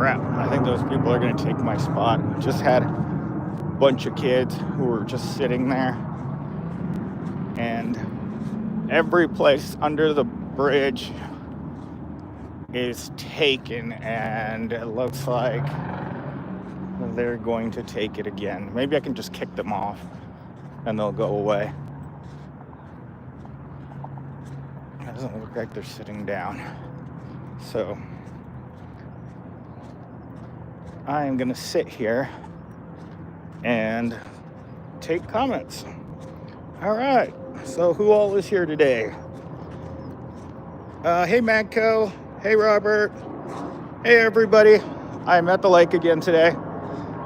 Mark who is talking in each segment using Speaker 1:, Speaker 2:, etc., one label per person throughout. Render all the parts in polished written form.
Speaker 1: crap. I think those people are going to take my spot. Just had a bunch of kids who were just sitting there. And every place under the bridge is taken. And it looks like they're going to take it again. Maybe I can just kick them off and they'll go away. It doesn't look like they're sitting down. So I am going to sit here and take comments. All right. So who all is here today? Hey, Magco. Hey, Robert. Hey, everybody. I'm at the lake again today.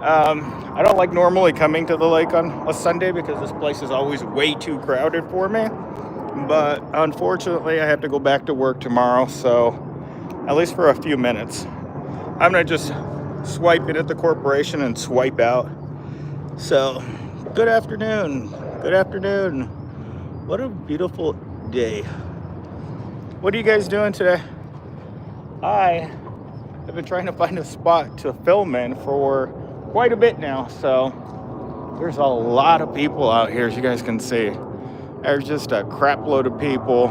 Speaker 1: I don't like normally coming to the lake on a Sunday because this place is always way too crowded for me. But unfortunately, I have to go back to work tomorrow. So at least for a few minutes, I'm going to just swipe in at the corporation and swipe out. So good afternoon. Good afternoon. What a beautiful day. What are you guys doing today? I have been trying to find a spot to film in for quite a bit now. So there's a lot of people out here, as you guys can see. There's just a crap load of people.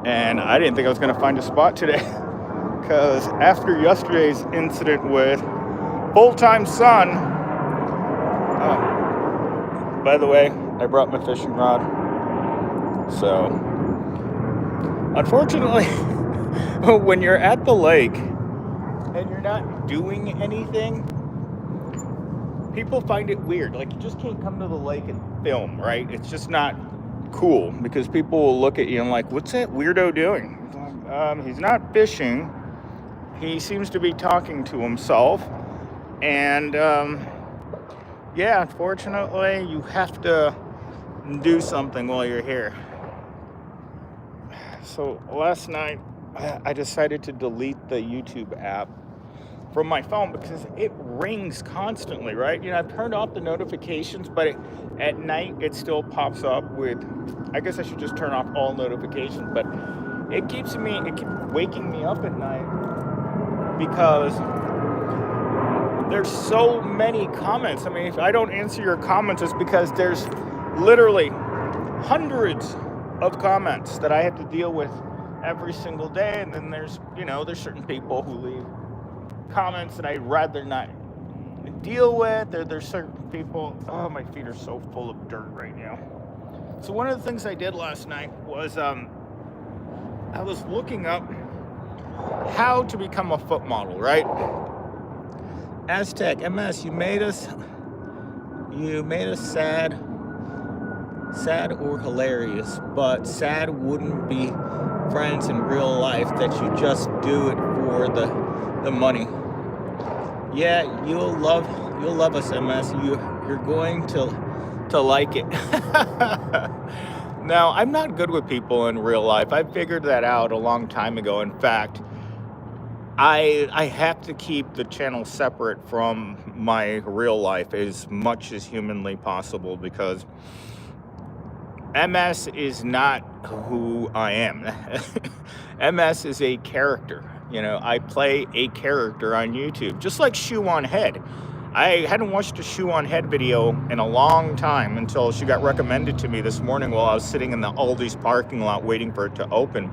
Speaker 1: And I didn't think I was going to find a spot today. Because after yesterday's incident with full-time son, by the way, I brought my fishing rod. So, unfortunately, when you're at the lake and you're not doing anything, people find it weird. Like, you just can't come to the lake and film, right? It's just not cool because people will look at you and like, what's that weirdo doing? He's not fishing. He seems to be talking to himself. And yeah, unfortunately, you have to do something while you're here. So last night, I decided to delete the YouTube app from my phone because it rings constantly, right? You know, I've turned off the notifications, but at night it still pops up with, I guess I should just turn off all notifications, but it keeps waking me up at night because there's so many comments. I mean, if I don't answer your comments, it's because there's literally hundreds of comments that I have to deal with every single day. And then there's certain people who leave comments that I'd rather not deal with. There's certain people, oh, my feet are so full of dirt right now. So one of the things I did last night was I was looking up how to become a foot model, right? Aztec MS, you made us sad or hilarious, but sad wouldn't be friends in real life, that you just do it for the money. Yeah, you'll love us, MS. You're going to like it. Now, I'm not good with people in real life. I figured that out a long time ago. In fact, I have to keep the channel separate from my real life as much as humanly possible because MS is not who I am. MS is a character. You know, I play a character on YouTube, just like Shoe on Head. I hadn't watched a Shoe on Head video in a long time until she got recommended to me this morning while I was sitting in the Aldi's parking lot waiting for it to open.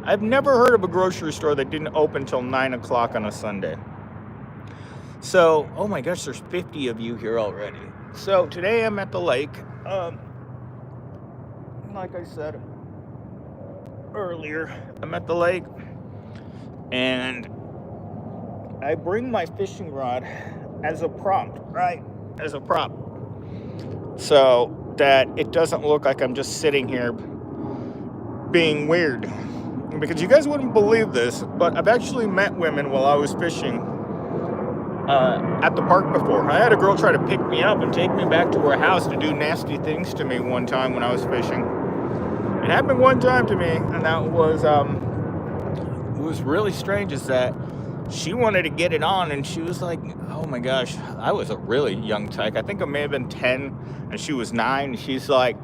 Speaker 1: I've never heard of a grocery store that didn't open till 9 o'clock on a Sunday. So, oh my gosh, there's 50 of you here already. So today I'm at the lake. Like I said earlier, I'm at the lake and I bring my fishing rod as a prop, right? As a prop. So that it doesn't look like I'm just sitting here being weird. Because you guys wouldn't believe this, but I've actually met women while I was fishing at the park before. I had a girl try to pick me up and take me back to her house to do nasty things to me one time when I was fishing. It happened one time to me, and that was, it was really strange, is that she wanted to get it on, and she was like, oh my gosh, I was a really young tyke. I think I may have been 10, and she was 9. She's like,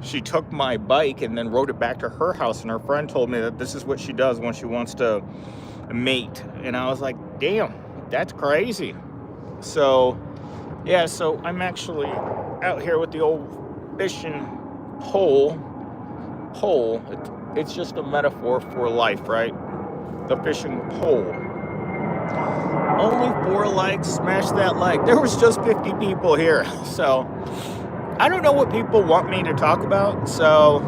Speaker 1: she took my bike and then rode it back to her house, and her friend told me that this is what she does when she wants to mate. And I was like, damn, that's crazy. So, yeah, so I'm actually out here with the old fishing pole. It's just a metaphor for life, right? The fishing pole. Only 4 likes, smash that like. There was just 50 people here. So, I don't know what people want me to talk about. So,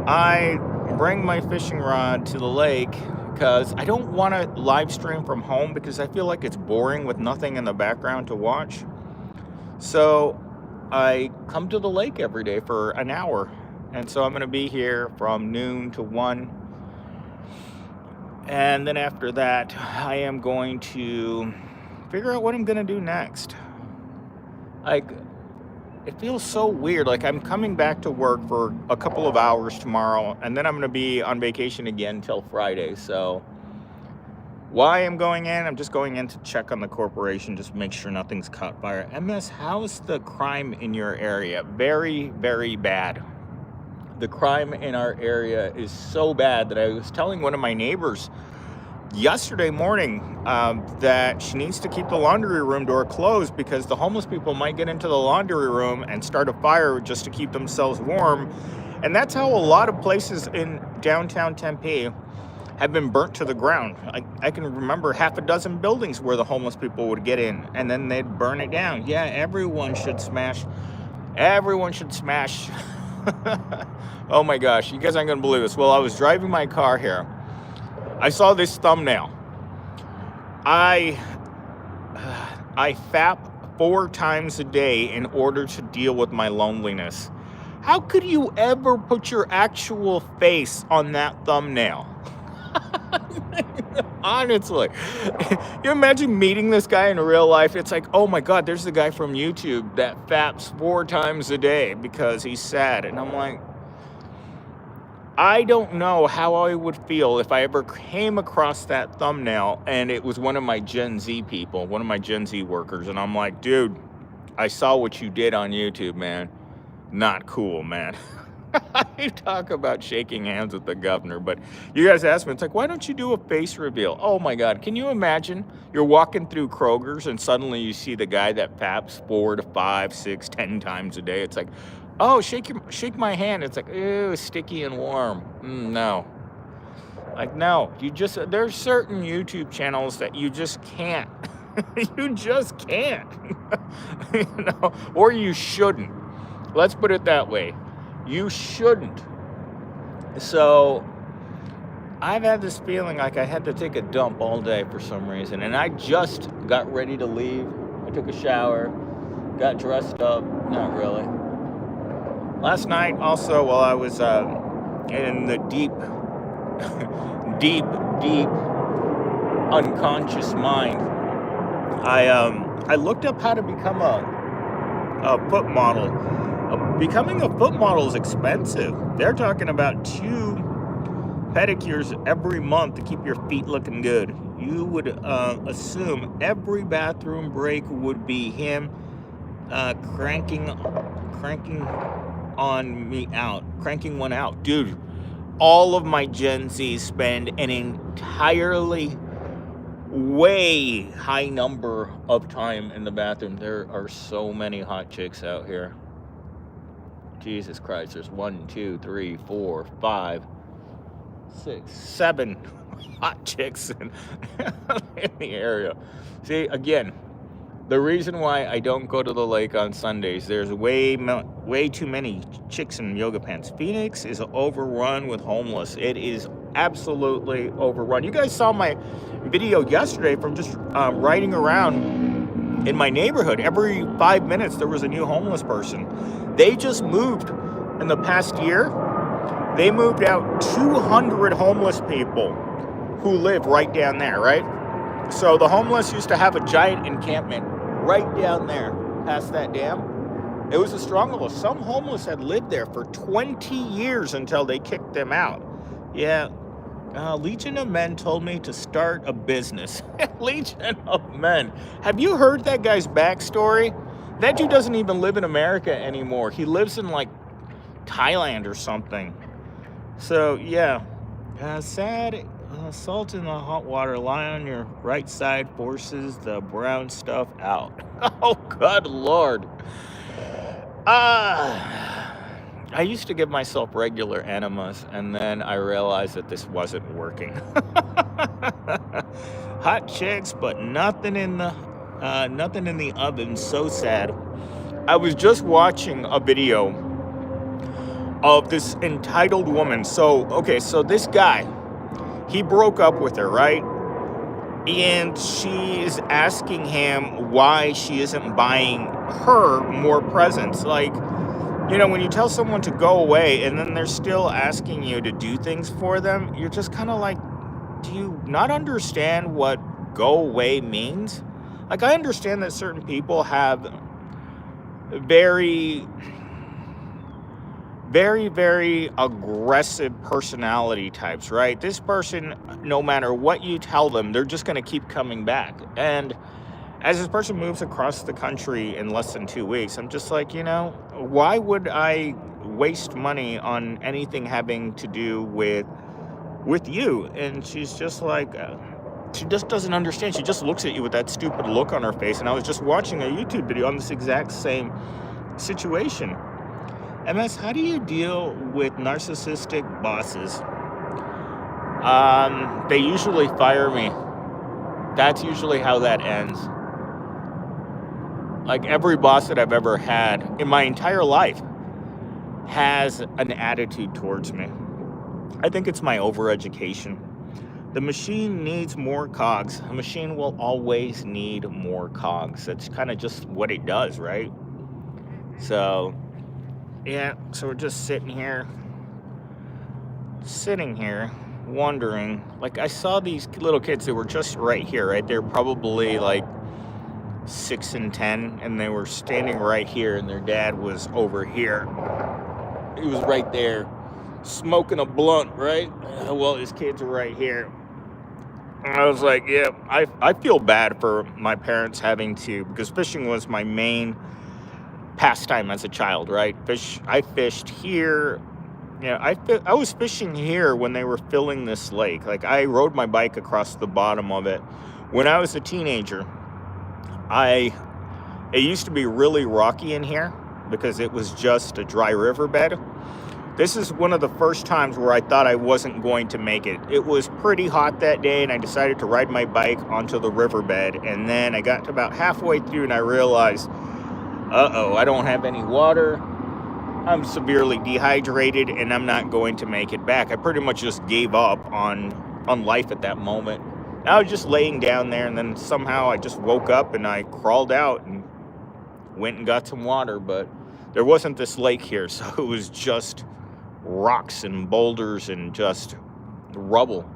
Speaker 1: I bring my fishing rod to the lake because I don't want to live stream from home because I feel like it's boring with nothing in the background to watch. So I come to the lake every day for an hour. And so I'm going to be here from noon to 1. And then after that, I am going to figure out what I'm going to do next. Like, it feels so weird. Like, I'm coming back to work for a couple of hours tomorrow, and then I'm going to be on vacation again till Friday. So why I'm going in, I'm just going in to check on the corporation, just make sure nothing's caught fire. MS, how's the crime in your area? Very, very bad. The crime in our area is so bad that I was telling one of my neighbors yesterday morning that she needs to keep the laundry room door closed because the homeless people might get into the laundry room and start a fire just to keep themselves warm. And that's how a lot of places in downtown Tempe have been burnt to the ground. I can remember half a dozen buildings where the homeless people would get in and then they'd burn it down. Yeah, everyone should smash. Oh my gosh, you guys aren't gonna believe this. Well, I was driving my car here. I saw this thumbnail. I fap 4 times a day in order to deal with my loneliness. How could you ever put your actual face on that thumbnail? Honestly, you imagine meeting this guy in real life? It's like, oh my God, there's the guy from YouTube that faps 4 times a day because he's sad. And I'm like, I don't know how I would feel if I ever came across that thumbnail and it was one of my Gen Z people, one of my Gen Z workers. And I'm like, dude, I saw what you did on YouTube, man. Not cool, man. I talk about shaking hands with the governor, but you guys ask me, it's like, why don't you do a face reveal? Oh my God, can you imagine you're walking through Kroger's and suddenly you see the guy that faps 4 to 5, 6, 10 times a day? It's like, oh, shake my hand. It's like, ew, sticky and warm. No. Like, no, there's certain YouTube channels that you just can't. You just can't. You know, or you shouldn't. Let's put it that way. You shouldn't. So I've had this feeling like I had to take a dump all day for some reason. And I just got ready to leave. I took a shower, got dressed up. Not really. Last night also, while I was in the deep unconscious mind, I looked up how to become a foot model. Becoming a foot model is expensive. They're talking about 2 pedicures every month to keep your feet looking good. You would assume every bathroom break would be him cranking one out. Dude, all of my Gen Z spend an entirely way high number of time in the bathroom. There are so many hot chicks out here. Jesus Christ, there's 1, 2, 3, 4, 5, 6, 7 hot chicks in the area. See, again, the reason why I don't go to the lake on Sundays, there's way too many chicks in yoga pants. Phoenix is overrun with homeless. It is absolutely overrun. You guys saw my video yesterday from just riding around in my neighborhood. Every 5 minutes, there was a new homeless person. They just moved in the past year. They moved out 200 homeless people who live right down there, right? So the homeless used to have a giant encampment right down there past that dam. It was a stronghold. Some homeless had lived there for 20 years until they kicked them out. Yeah, Legion of Men told me to start a business. Legion of Men. Have you heard that guy's backstory? That dude doesn't even live in America anymore. He lives in like Thailand or something. So yeah, sad. Salt in the hot water, lie on your right side, forces the brown stuff out. Oh, good Lord. I used to give myself regular enemas, and then I realized that this wasn't working. Hot chicks, but nothing in the oven. So sad. I was just watching a video of this entitled woman. So this guy, he broke up with her, right? And she's asking him why she isn't buying her more presents. Like, when you tell someone to go away and then they're still asking you to do things for them, you're just kind of like, do you not understand what go away means? Like, I understand that certain people have very, very, very aggressive personality types, right? This person, no matter what you tell them, they're just going to keep coming back. And as this person moves across the country in less than 2 weeks, I'm just like, why would I waste money on anything having to do with you? And she's just like, she just doesn't understand. She just looks at you with that stupid look on her face. And I was just watching a YouTube video on this exact same situation. MS, how do you deal with narcissistic bosses? They usually fire me. That's usually how that ends. Like, every boss that I've ever had in my entire life has an attitude towards me. I think it's my overeducation. The machine needs more cogs. A machine will always need more cogs. That's kind of just what it does, right? So, yeah, so we're just sitting here, wondering. Like, I saw these little kids that were just right here, right? They're probably like 6 and 10, and they were standing right here, and their dad was over here. He was right there, smoking a blunt, right? Well, his kids are right here. And I was like, yeah, I feel bad for my parents having to, because fishing was my main pastime as a child, right? I fished here. I was fishing here when they were filling this lake. Like, I rode my bike across the bottom of it. When I was a teenager, it used to be really rocky in here because it was just a dry riverbed. This is one of the first times where I thought I wasn't going to make it. It was pretty hot that day, and I decided to ride my bike onto the riverbed. And then I got to about halfway through, and I realized, I don't have any water. I'm severely dehydrated, and I'm not going to make it back. I pretty much just gave up on life at that moment. I was just laying down there, and then somehow I just woke up, and I crawled out and went and got some water. But there wasn't this lake here, so it was just rocks and boulders and just rubble.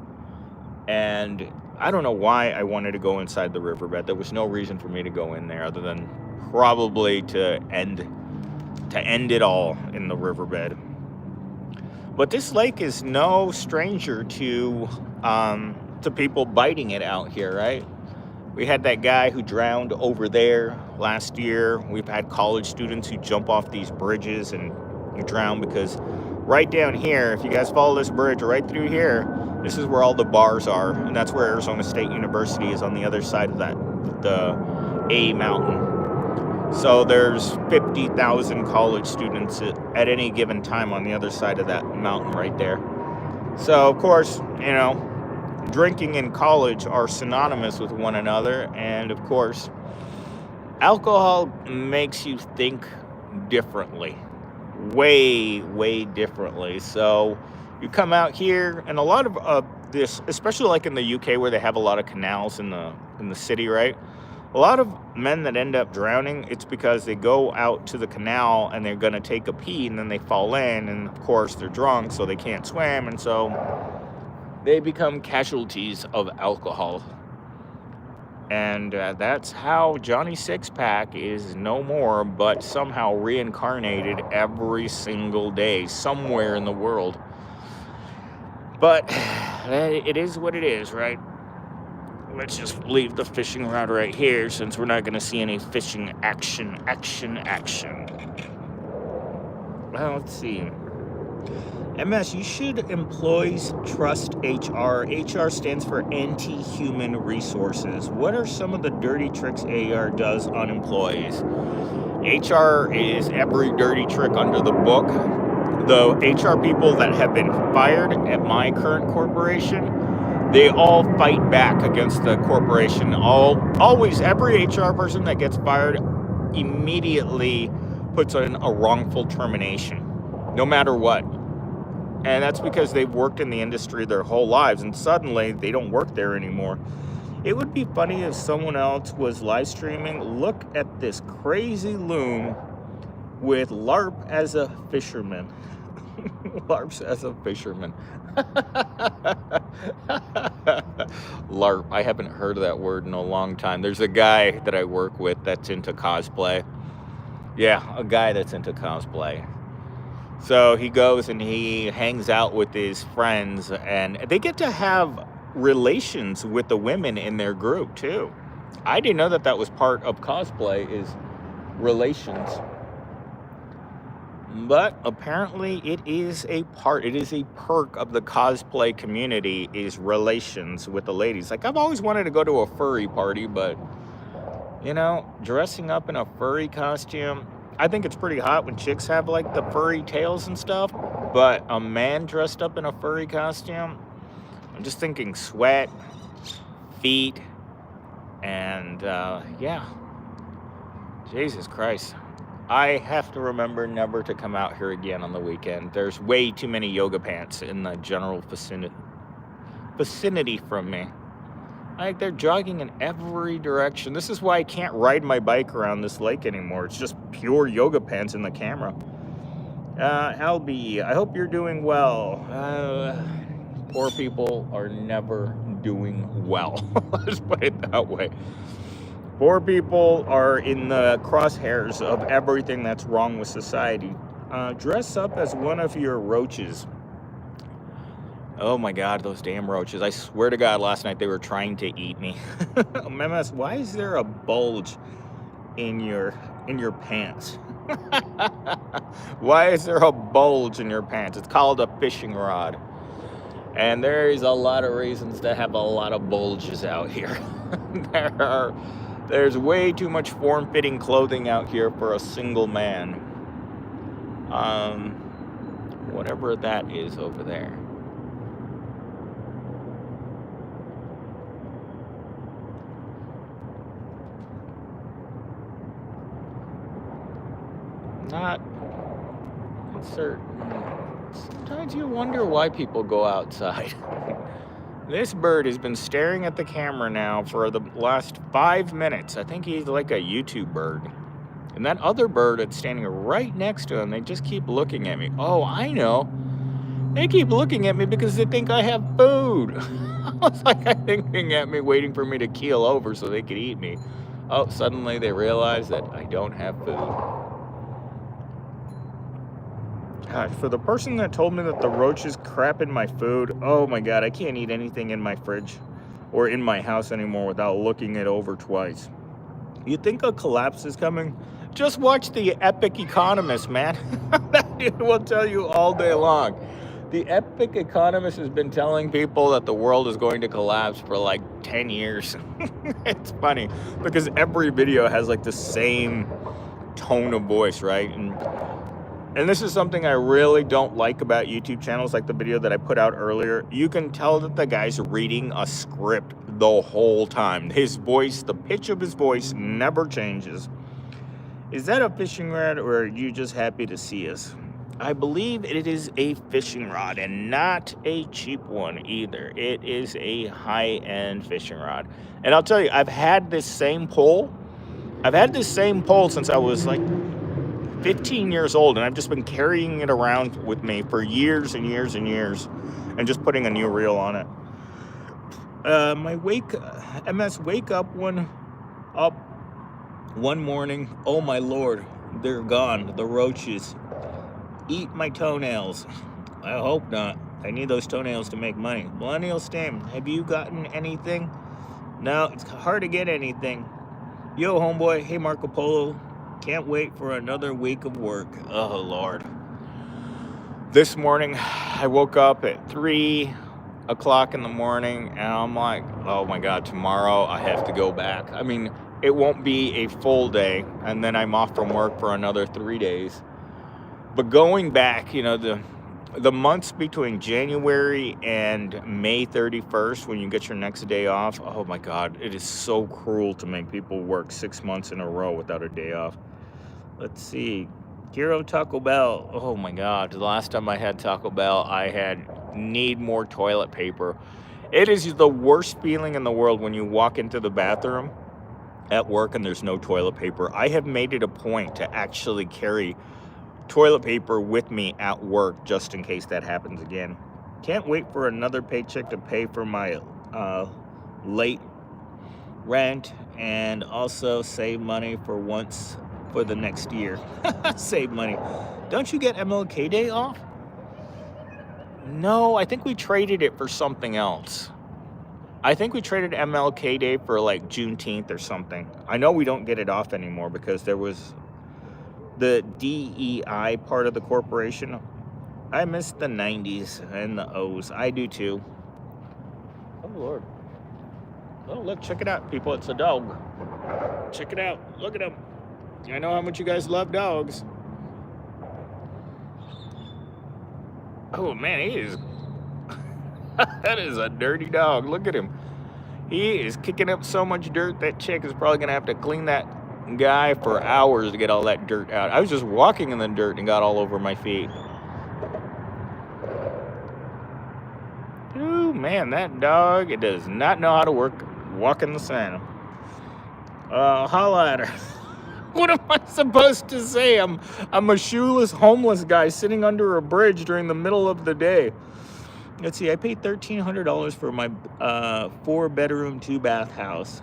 Speaker 1: And I don't know why I wanted to go inside the riverbed. There was no reason for me to go in there other than probably to end it all in the riverbed. But this lake is no stranger to people biting it out here, right? We had that guy who drowned over there last year. We've had college students who jump off these bridges and drown because right down here, if you guys follow this bridge right through here, this is where all the bars are, and that's where Arizona State University is on the other side of the A mountain. So there's 50,000 college students at any given time on the other side of that mountain right there. So, of course, drinking and college are synonymous with one another. And, of course, alcohol makes you think differently. Way, way differently. So you come out here, and a lot of this, especially like in the UK where they have a lot of canals in the city, right? A lot of men that end up drowning, it's because they go out to the canal and they're going to take a pee, and then they fall in, and of course they're drunk, so they can't swim, and so they become casualties of alcohol. And that's how Johnny Sixpack is no more, but somehow reincarnated every single day somewhere in the world. But it is what it is, right? Let's just leave the fishing rod right here, since we're not going to see any fishing action. Well, let's see. MS, you should employees trust HR. HR stands for anti-human resources. What are some of the dirty tricks AR does on employees? HR is every dirty trick under the book. The HR people that have been fired at my current corporation, they all fight back against the corporation. Always, every HR person that gets fired immediately puts in a wrongful termination, no matter what. And that's because they've worked in the industry their whole lives, and suddenly they don't work there anymore. It would be funny if someone else was live streaming. Look at this crazy loom with LARP as a fisherman. LARPs as a fisherman. LARP. I haven't heard of that word in a long time. There's a guy that I work with that's into cosplay. Yeah, a guy that's into cosplay. So he goes and he hangs out with his friends, and they get to have relations with the women in their group too. I didn't know that that was part of cosplay, is relations. But apparently it is a perk of the cosplay community, is relations with the ladies. Like, I've always wanted to go to a furry party, but you know, dressing up in a furry costume, I think it's pretty hot when chicks have like the furry tails and stuff, but a man dressed up in a furry costume, I'm just thinking sweat, feet, and yeah, Jesus Christ. I have to remember never to come out here again on the weekend. There's way too many yoga pants in the general vicinity from me. Like, they're jogging in every direction. This is why I can't ride my bike around this lake anymore. It's just pure yoga pants in the camera. Albie, I hope you're doing well. Poor people are never doing well. Let's put it that way. Poor people are in the crosshairs of everything that's wrong with society. Dress up as one of your roaches. Oh my God, those damn roaches. I swear to God, last night they were trying to eat me. MS, why is there a bulge in your pants? Why is there a bulge in your pants? It's called a fishing rod. And there's a lot of reasons to have a lot of bulges out here. There's way too much form-fitting clothing out here for a single man. Whatever that is over there. Not certain. Sometimes you wonder why people go outside. This bird has been staring at the camera now for the last 5 minutes. I think he's like a YouTube bird. And that other bird that's standing right next to him, they just keep looking at me. Oh, I know. They keep looking at me because they think I have food. It's like they're thinking at me, waiting for me to keel over so they could eat me. Oh, suddenly they realize that I don't have food. Gosh, for the person that told me that the roaches crap in my food, oh my God, I can't eat anything in my fridge or in my house anymore without looking it over twice. You think a collapse is coming? Just watch The Epic Economist, man. That dude will tell you all day long. The Epic Economist has been telling people that the world is going to collapse for like 10 years. It's funny because every video has like the same tone of voice, right? And this is something I really don't like about YouTube channels, like the video that I put out earlier. You can tell that the guy's reading a script the whole time. His voice, the pitch of his voice never changes. Is that a fishing rod, or are you just happy to see us? I believe it is a fishing rod, and not a cheap one either. It is a high-end fishing rod. And I'll tell you, I've had this same pole. I've had this same pole since I was like 15 years old, and I've just been carrying it around with me for years and years and years, and just putting a new reel on it. My MS wake up one morning. Oh my Lord, they're gone. The roaches eat my toenails. I hope not. I need those toenails to make money. MillennialSteam, have you gotten anything? No, it's hard to get anything. Yo, homeboy. Hey, Marco Polo. Can't wait for another week of work. Oh, Lord. This morning, I woke up at 3 o'clock in the morning, and I'm like, oh my God, tomorrow I have to go back. I mean, it won't be a full day, and then I'm off from work for another 3 days. But going back, the months between January and May 31st, when you get your next day off, oh my God, it is so cruel to make people work 6 months in a row without a day off. Let's see. Hero Taco Bell. Oh my God. The last time I had Taco Bell, I need more toilet paper. It is the worst feeling in the world when you walk into the bathroom at work and there's no toilet paper. I have made it a point to actually carry toilet paper with me at work just in case that happens again. Can't wait for another paycheck to pay for my late rent and also save money for once for the next year. Save money. Don't you get MLK Day off? No, I think we traded it for something else. I think we traded MLK Day for like Juneteenth or something. I know we don't get it off anymore because there was the DEI part of the corporation. I miss the 90s and the O's. I do too. Oh Lord. Oh look, check it out, people. It's a dog. Check it out. Look at him. I know how much you guys love dogs. Oh man, he is that is a dirty dog. Look at him. He is kicking up so much dirt. That chick is probably gonna have to clean that guy for hours to get all that dirt out. I was just walking in the dirt and got all over my feet. Ooh, man, that dog, it does not know how to walk in the sand. Holla at her. What am I supposed to say? I'm a shoeless homeless guy sitting under a bridge during the middle of the day. Let's see, I paid $1,300 for my 4-bedroom, 2-bath house.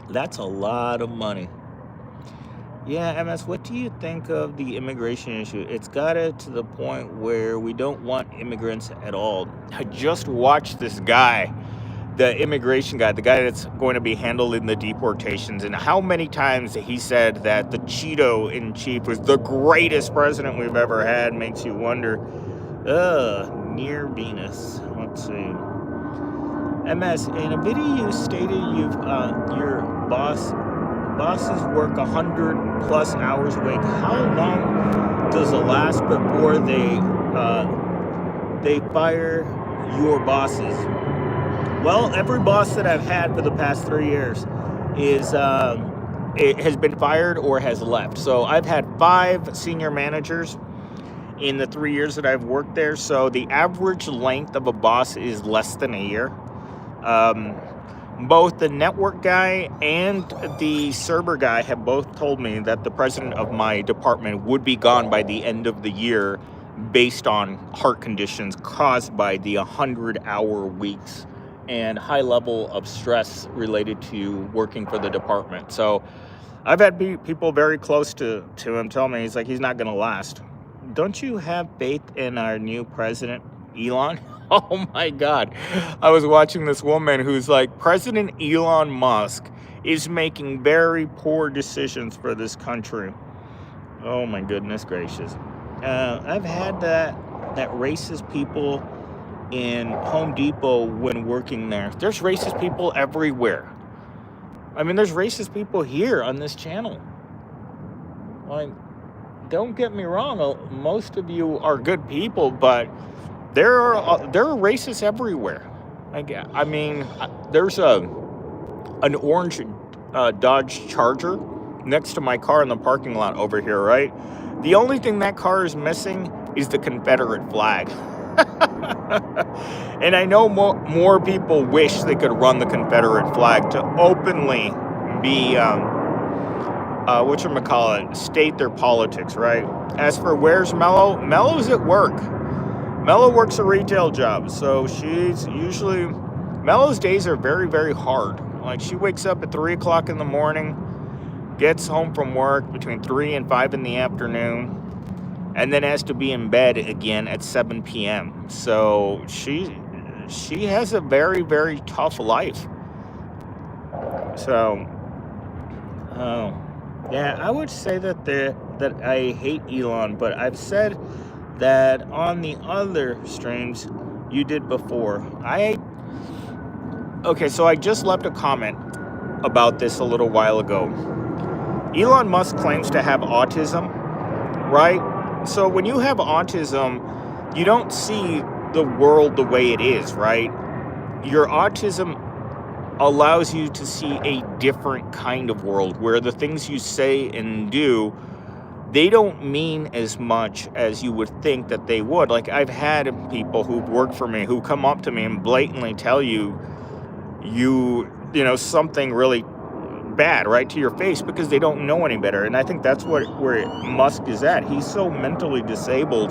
Speaker 1: That's a lot of money. Yeah, MS, what do you think of the immigration issue? It's got it to the point where we don't want immigrants at all. I just watched this guy, the immigration guy, the guy that's going to be handling the deportations, and how many times he said that the Cheeto-in-chief was the greatest president we've ever had makes you wonder. Near Venus. Let's see. MS, in a video you stated your bosses work 100 plus hours a week. How long does it last before they fire your bosses? Well, every boss that I've had for the past 3 years it has been fired or has left. So I've had 5 senior managers in the 3 years that I've worked there. So the average length of a boss is less than a year. Both the network guy and the server guy have both told me that the president of my department would be gone by the end of the year based on heart conditions caused by the 100-hour weeks and high level of stress related to working for the department. So I've had people very close to him tell me, he's like, he's not going to last. Don't you have faith in our new president, Elon? Oh my God. I was watching this woman who's like, President Elon Musk is making very poor decisions for this country. Oh my goodness gracious. I've had that racist people in Home Depot when working there. There's racist people everywhere. I mean, there's racist people here on this channel. Like, don't get me wrong, most of you are good people, but there are racists everywhere. Like, I mean, there's an orange Dodge Charger next to my car in the parking lot over here, right? The only thing that car is missing is the Confederate flag. And I know more people wish they could run the Confederate flag to openly be state their politics, right? As for where's Mello? Mello's at work. Mello works a retail job, so she's usually... Mello's days are very, very hard. Like, she wakes up at 3 o'clock in the morning, gets home from work between 3 and 5 in the afternoon, and then has to be in bed again at 7 p.m. So she has a very, very tough life. So, yeah, I would say that I hate Elon, but I've said that on the other streams you did before. Okay, so I just left a comment about this a little while ago. Elon Musk claims to have autism, right? So when you have autism, you don't see the world the way it is, right? Your autism allows you to see a different kind of world where the things you say and do, they don't mean as much as you would think that they would. Like, I've had people who've worked for me who come up to me and blatantly tell you know, something really bad right to your face because they don't know any better. And I think that's where Musk is at. He's so mentally disabled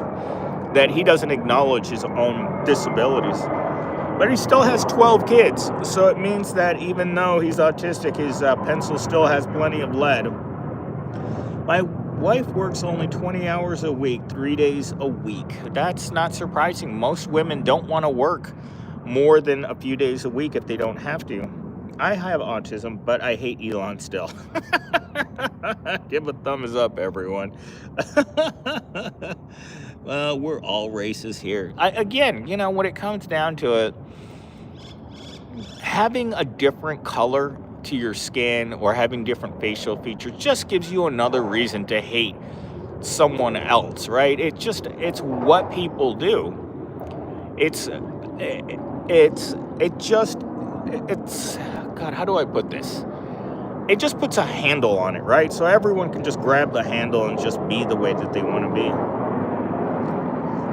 Speaker 1: that he doesn't acknowledge his own disabilities. But he still has 12 kids, so it means that even though he's autistic, his pencil still has plenty of lead. My wife works only 20 hours a week, 3 days a week. That's not surprising. Most women don't want to work more than a few days a week if they don't have to. I have autism, but I hate Elon still. Give a thumbs up, everyone. Well, we're all races here. Again, you know, when it comes down to it, having a different color to your skin or having different facial features just gives you another reason to hate someone else, right? It's what people do. God, how do I put this? It just puts a handle on it, right? So everyone can just grab the handle and just be the way that they want to be.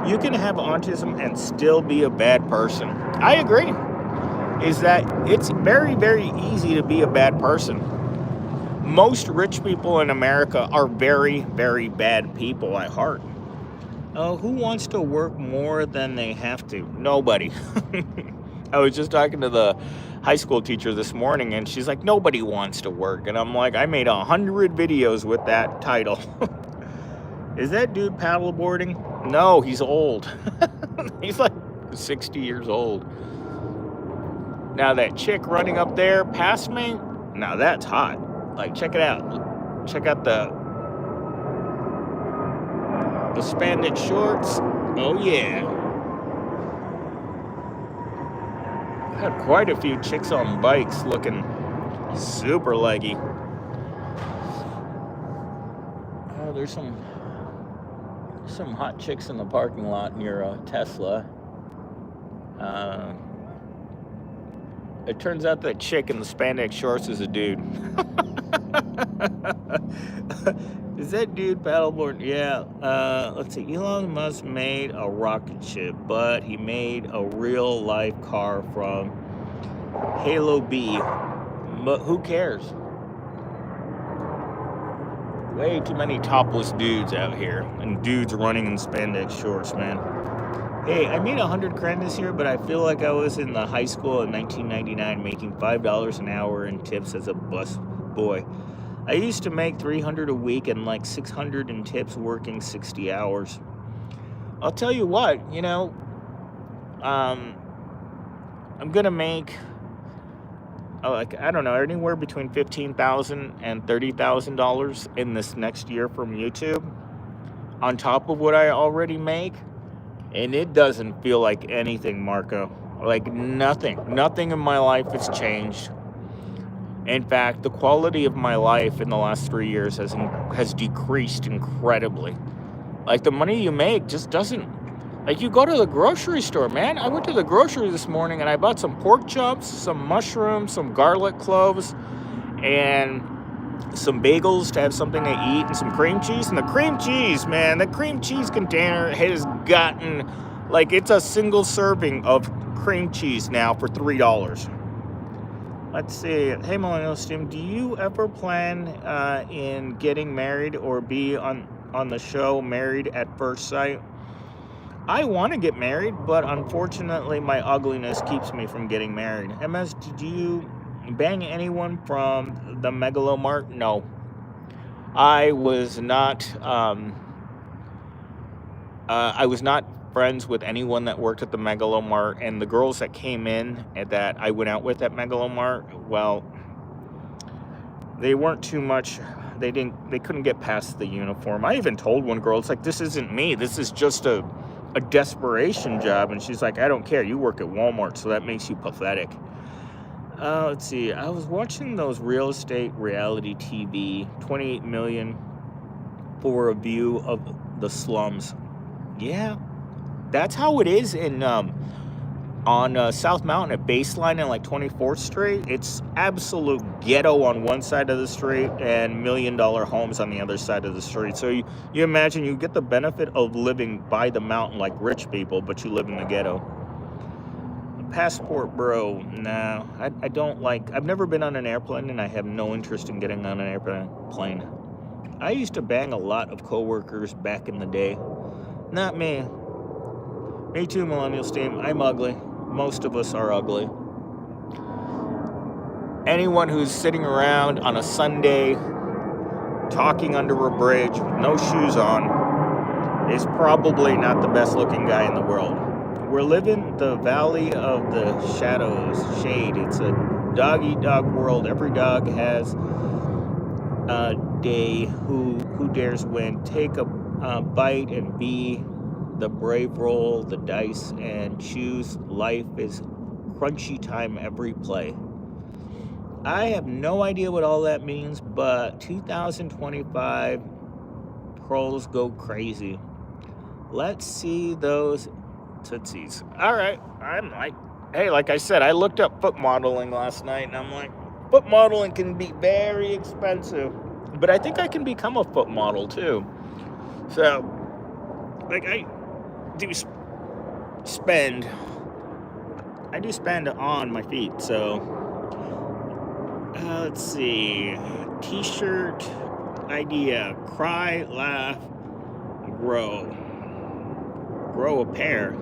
Speaker 1: You can have autism and still be a bad person. I agree. Is that it's very, very easy to be a bad person. Most rich people in America are very, very bad people at heart. Who wants to work more than they have to? Nobody. I was just talking to the high school teacher this morning, and she's like, nobody wants to work. And I'm like, I made 100 videos with that title. Is that dude paddleboarding? No, he's old. He's like 60 years old. Now that chick running up there past me, now that's hot. Like, check it out. Check out the spandex shorts. Oh yeah. Had quite a few chicks on bikes looking super leggy. Oh, there's some hot chicks in the parking lot near a Tesla. It turns out that chick in the spandex shorts is a dude. Is that dude paddleboard? Yeah. Let's see. Elon Musk made a rocket ship, but he made a real life car from Halo B. But who cares? Way too many topless dudes out here, and dudes running in spandex shorts, man. Hey, I made 100 grand this year, but I feel like I was in the high school in 1999 making $5 an hour in tips as a bus boy. I used to make $300 a week and like $600 in tips working 60 hours. I'll tell you what, you know, I'm going to make, like, I don't know, anywhere between $15,000 and $30,000 in this next year from YouTube on top of what I already make. And it doesn't feel like anything, Marco. Like nothing in my life has changed. In fact, the quality of my life in the last 3 years has decreased incredibly. Like, the money you make just doesn't, like, you go to the grocery store, man. I went to the grocery this morning and I bought some pork chops, some mushrooms, some garlic cloves, and some bagels to have something to eat, and some cream cheese. And the cream cheese, man, the cream cheese container has gotten, like, it's a single serving of cream cheese now for $3. Let's see. Hey, MillennialSteam, do you ever plan in getting married or be on the show Married at First Sight? I want to get married, but unfortunately my ugliness keeps me from getting married. MS, did you bang anyone from the Megalomart? No. I was not friends with anyone that worked at the Megalomart, and the girls that came in that I went out with at Megalomart, well, they weren't too much. They couldn't get past the uniform. I even told one girl, it's like, this isn't me. This is just a desperation job. And she's like, I don't care. You work at Walmart, so that makes you pathetic. Let's see. I was watching those real estate reality TV, 28 million for a view of the slums. Yeah, that's how it is in on South Mountain at Baseline and like 24th Street. It's absolute ghetto on one side of the street and $1 million homes on the other side of the street. So you imagine you get the benefit of living by the mountain like rich people, but you live in the ghetto. Passport, bro. No, I don't like. I've never been on an airplane, and I have no interest in getting on an airplane. I used to bang a lot of coworkers back in the day. Not me. Me too, MillennialSteam. I'm ugly. Most of us are ugly. Anyone who's sitting around on a Sunday talking under a bridge with no shoes on is probably not the best looking guy in the world. We're living the valley of the shadows, shade. It's a dog-eat-dog world. Every dog has a day. Who dares win? Take a bite and be the brave, roll the dice and choose. Life is crunchy time every play. I have no idea what all that means, but 2025 trolls go crazy. Let's see those tootsies. All right, I'm like, hey, like I said, I looked up foot modeling last night, and I'm like, foot modeling can be very expensive, but I think I can become a foot model too. So, like, I do spend on my feet. So let's see, t-shirt idea: cry, laugh, grow a pair.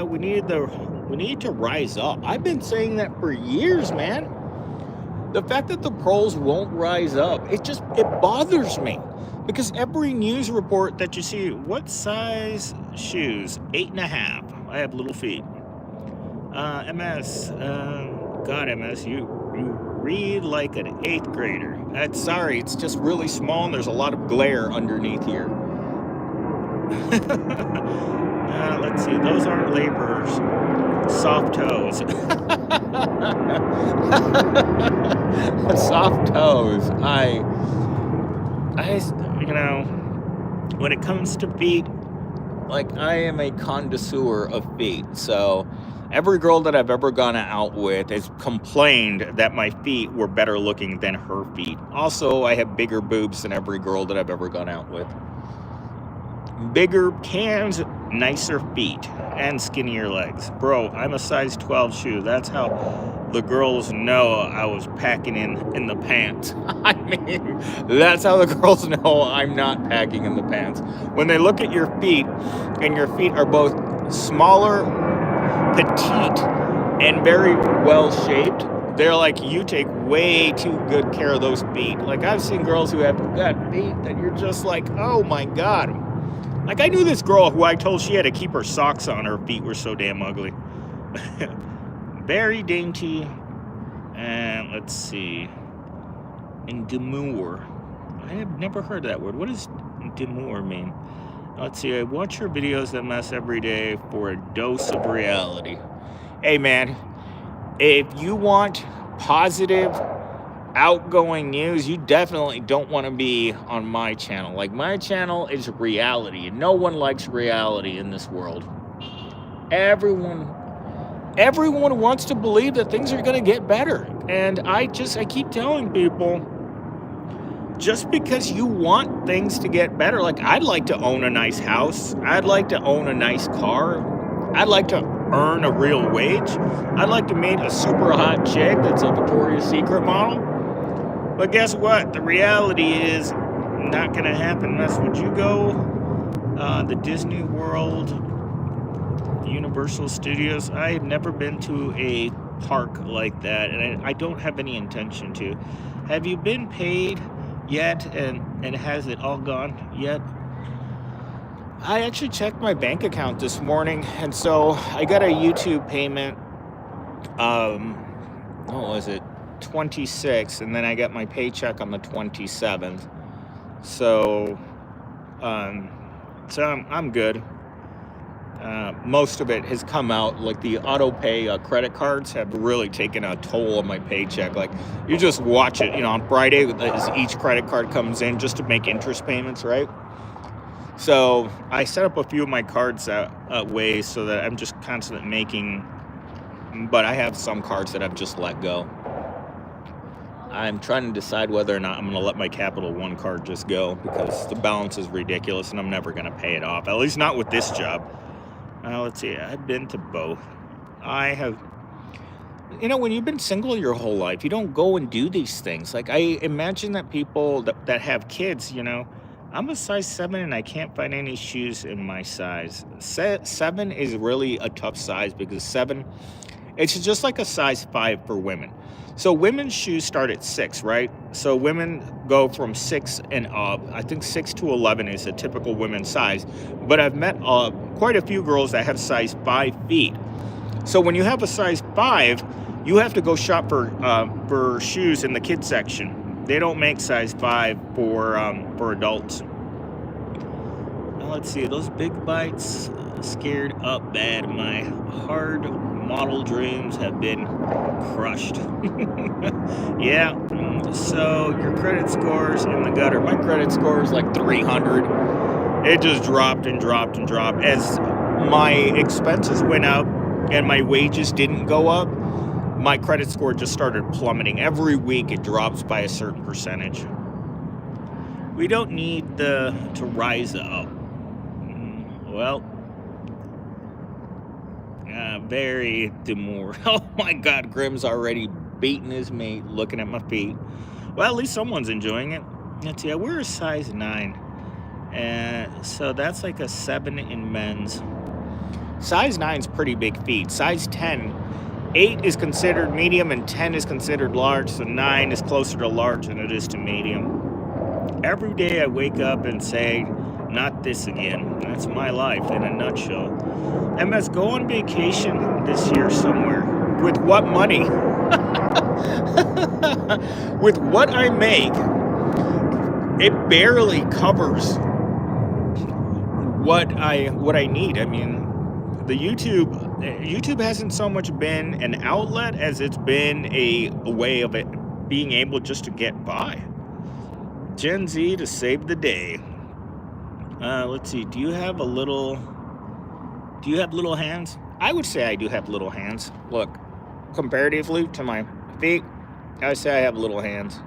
Speaker 1: we need to rise up. I've been saying that for years, man. The fact that the pros won't rise up, it bothers me. Because every news report that you see, what size shoes? 8.5. I have little feet. MS. God, MS, you read like an 8th grader. Sorry, it's just really small and there's a lot of glare underneath here. Let's see, those aren't laborers. Soft toes. Soft toes. I when it comes to feet, like, I am a connoisseur of feet. So every girl that I've ever gone out with has complained that my feet were better looking than her feet. Also, I have bigger boobs than every girl that I've ever gone out with. Bigger cans, nicer feet, and skinnier legs. Bro, I'm a size 12 shoe. That's how the girls know I was packing in the pants. I mean, that's how the girls know I'm not packing in the pants. When they look at your feet, and your feet are both smaller, petite, and very well shaped, they're like, you take way too good care of those feet. Like, I've seen girls who have got feet that you're just like, oh my God. Like, I knew this girl who I told she had to keep her socks on. Her feet were so damn ugly. Very dainty. And let's see. And demure. I have never heard that word. What does demure mean? Let's see. I watch her videos that mess every day for a dose of reality. Hey, man. If you want positive, outgoing news, you definitely don't want to be on my channel. Like, my channel is reality, and no one likes reality in this world. Everyone wants to believe that things are going to get better, and I keep telling people, just because you want things to get better, like, I'd like to own a nice house, I'd like to own a nice car, I'd like to earn a real wage, I'd like to meet a super hot chick that's a Victoria's Secret model. But guess what? The reality is not going to happen. Unless, would you go the Disney World, Universal Studios? I have never been to a park like that, and I don't have any intention to. Have you been paid yet, and has it all gone yet? I actually checked my bank account this morning, and so I got a YouTube payment. What was it? 26th, and then I get my paycheck on the 27th. So, I'm good. Most of it has come out. Like the auto pay credit cards have really taken a toll on my paycheck. Like you just watch it, on Friday as each credit card comes in just to make interest payments, right? So I set up a few of my cards that way so that I'm just constantly making, but I have some cards that I've just let go. I'm trying to decide whether or not I'm going to let my Capital One card just go because the balance is ridiculous and I'm never going to pay it off, at least not with this job. Let's see, I've been to both. I have, when you've been single your whole life, you don't go and do these things. Like I imagine that people that have kids, I'm a size 7 and I can't find any shoes in my size. 7 is really a tough size because 7, it's just like a size 5 for women. So women's shoes start at 6, right? So women go from 6 and up. I think 6 to 11 is a typical women's size. But I've met quite a few girls that have size 5 feet. So when you have a size 5, you have to go shop for shoes in the kids section. They don't make size 5 for adults. Now let's see, those big bites scared up bad. My hard model dreams have been crushed. Yeah, so your credit score's in the gutter. My credit score is like 300. It just dropped and dropped and dropped. As my expenses went up and my wages didn't go up, my credit score just started plummeting. Every week it drops by a certain percentage. We don't need to rise up. Well, very demure. Oh my God, Grimm's already beating his mate, looking at my feet. Well, at least someone's enjoying it. Let's see, we're a size 9. So that's like a 7 in men's. Size 9's pretty big feet. Size 10, 8 is considered medium and 10 is considered large. So 9 is closer to large than it is to medium. Every day I wake up and say, not this again. That's my life in a nutshell. MS, go on vacation this year somewhere. With what money? With what I make, it barely covers what I need. I mean, the YouTube hasn't so much been an outlet as it's been a way of it being able just to get by. Gen Z to save the day. Let's see. Do you have little hands? I would say I do have little hands. Look, comparatively to my feet, I would say I have little hands.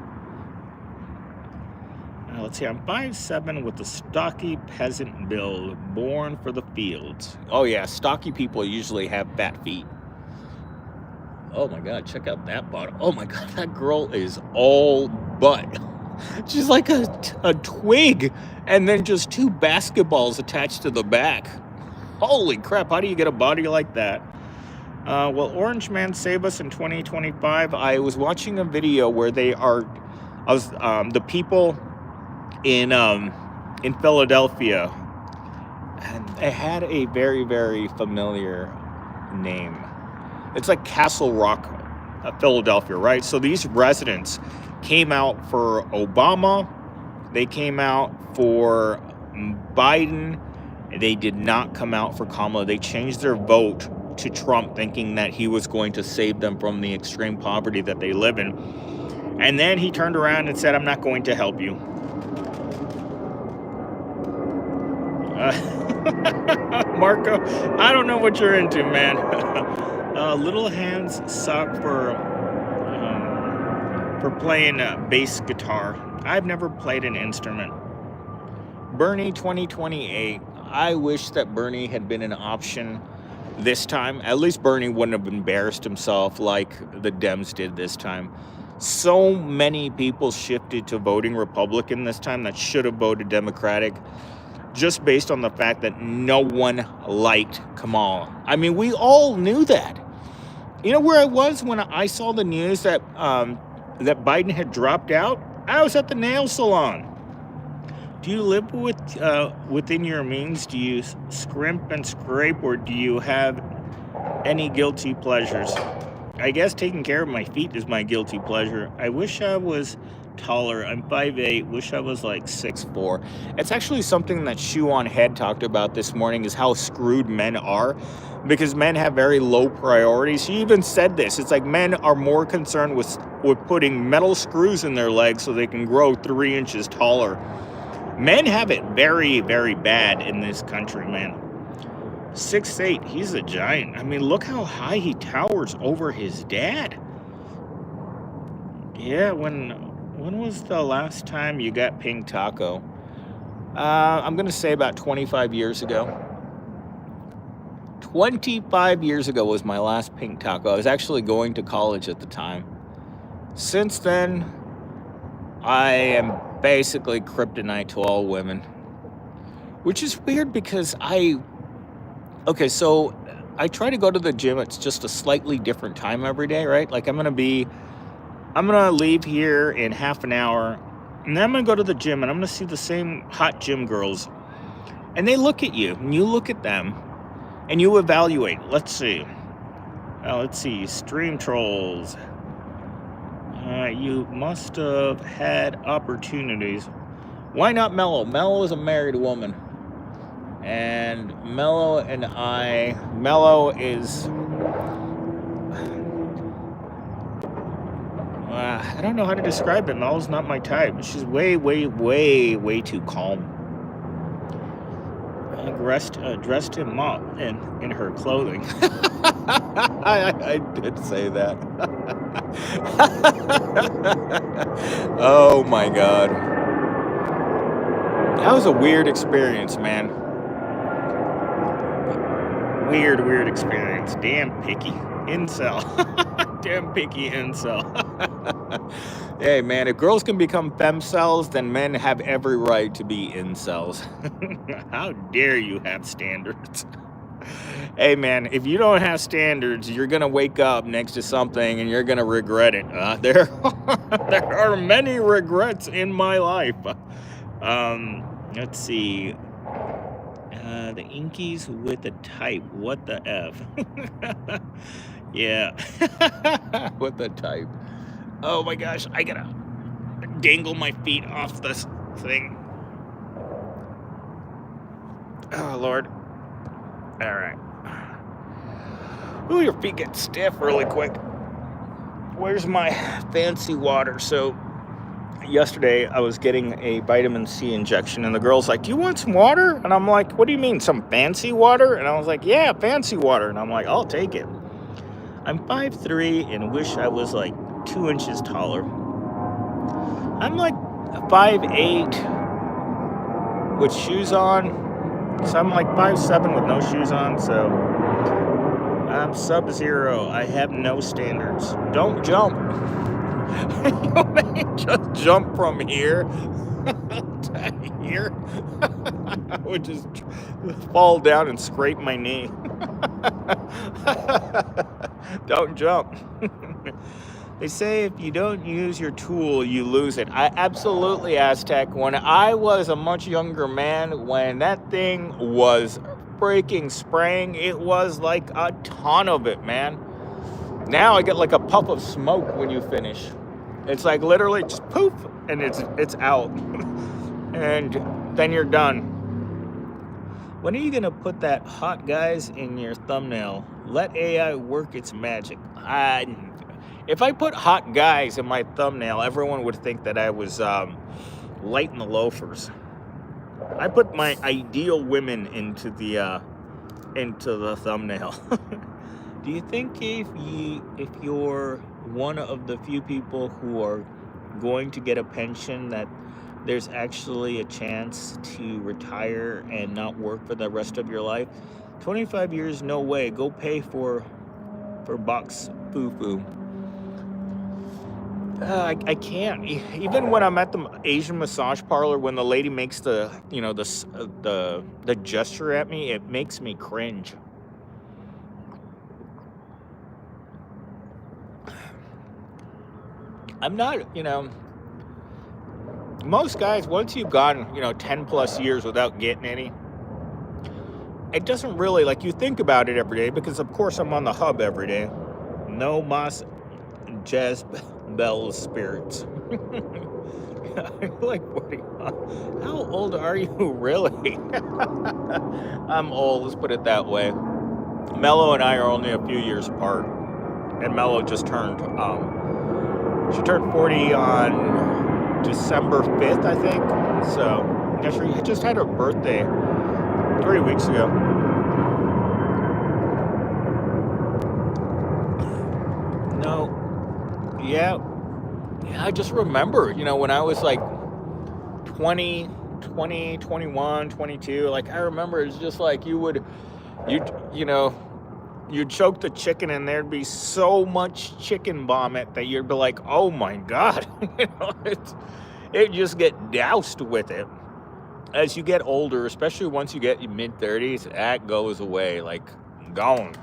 Speaker 1: Let's see. I'm 5'7" with a stocky peasant build, born for the fields. Oh yeah, stocky people usually have fat feet. Oh my God, check out that bottom. Oh my God, that girl is all butt. She's like a twig and then just 2 basketballs attached to the back. Holy crap, how do you get a body like that? Will Orange Man save us in 2025? I was watching a video where the people in Philadelphia, and it had a very, very familiar name. It's like Castle Rock, Philadelphia, right? So these residents came out for Obama. They came out for Biden. They did not come out for Kamala. They changed their vote to Trump, thinking that he was going to save them from the extreme poverty that they live in. And then he turned around and said, I'm not going to help you. Marco, I don't know what you're into, man. Little hands suck for playing bass guitar. I've never played an instrument. Bernie 2028. I wish that Bernie had been an option this time. At least Bernie wouldn't have embarrassed himself like the Dems did this time. So many people shifted to voting Republican this time that should have voted Democratic, just based on the fact that no one liked Kamala. I mean, we all knew that. You know where I was when I saw the news that that Biden had dropped out? I was at the nail salon. Do you live within your means? Do you scrimp and scrape, or do you have any guilty pleasures? I guess taking care of my feet is my guilty pleasure. I wish I was taller. I'm 5'8", wish I was like 6'4". It's actually something that Shoe on Head talked about this morning, is how screwed men are, because men have very low priorities. He even said this. It's like men are more concerned with putting metal screws in their legs so they can grow 3 inches taller. Men have it very, very bad in this country, man. 6'8", he's a giant. I mean, look how high he towers over his dad. Yeah, when was the last time you got pink taco? I'm going to say about 25 years ago. 25 years ago was my last pink taco. I was actually going to college at the time. Since then, I am basically kryptonite to all women. Which is weird because okay, so I try to go to the gym. It's just a slightly different time every day, right? Like I'm going to leave here in half an hour, and then I'm going to go to the gym, and I'm going to see the same hot gym girls. And they look at you, and you look at them, and you evaluate. Let's see. Stream trolls. You must have had opportunities. Why not Mello? Mello is a married woman. And Mello is... I don't know how to describe it. Mello's not my type. She's way, way, way, way too calm. I dressed him up in her clothing. I did say that. Oh my God. That was a weird experience, man. Weird experience. Damn picky incel. Damn picky incel. Hey man, if girls can become femcells, then men have every right to be incels. How dare you have standards? Hey man, if you don't have standards, you're gonna wake up next to something and you're gonna regret it. There are many regrets in my life. Let's see. The Inkies with a type. What the F? Yeah. What the type? Oh my gosh, I gotta dangle my feet off this thing. Oh Lord. Alright. Ooh, your feet get stiff really quick. Where's my fancy water? So yesterday I was getting a vitamin C injection, and the girl's like, do you want some water? And I'm like, what do you mean, some fancy water? And I was like, yeah, fancy water. And I'm like, I'll take it. I'm 5'3" and wish I was like 2 inches taller. I'm like 5'8" with shoes on, so I'm like 5'7" with no shoes on, so I'm sub-zero. I have no standards. Don't jump. You may just jump from here to here. I would just fall down and scrape my knee. Don't jump. They say if you don't use your tool, you lose it. I absolutely, Aztec. When I was a much younger man, when that thing was freaking spraying, it was like a ton of it, man. Now I get like a puff of smoke when you finish. It's like literally just poof, and it's out. And then you're done. When are you gonna put that hot guys in your thumbnail? Let AI work its magic. If I put hot guys in my thumbnail, everyone would think that I was light in the loafers. I put my ideal women into the thumbnail. Do you think if you're one of the few people who are going to get a pension, that there's actually a chance to retire and not work for the rest of your life? 25 years, no way. Go pay for box foo-foo. I can't. Even when I'm at the Asian massage parlor, when the lady makes the gesture at me, it makes me cringe. I'm not, most guys, once you've gone, 10 plus years without getting any, it doesn't really, you think about it every day, because of course I'm on the hub every day. No mas jazz bell spirits. Like, how old are you really? I'm old, let's put it that way. Mello and I are only a few years apart, and Mello just turned, she turned 40 on December 5th, I think. So, yeah, she just had her birthday 3 weeks ago. No, yeah, I just remember, when I was like 20, 21, 22, like I remember it's just like you'd choke the chicken and there'd be so much chicken vomit that you'd be like, oh my God, it just get doused with it. As you get older, especially once you get mid-30s, that goes away, like gone.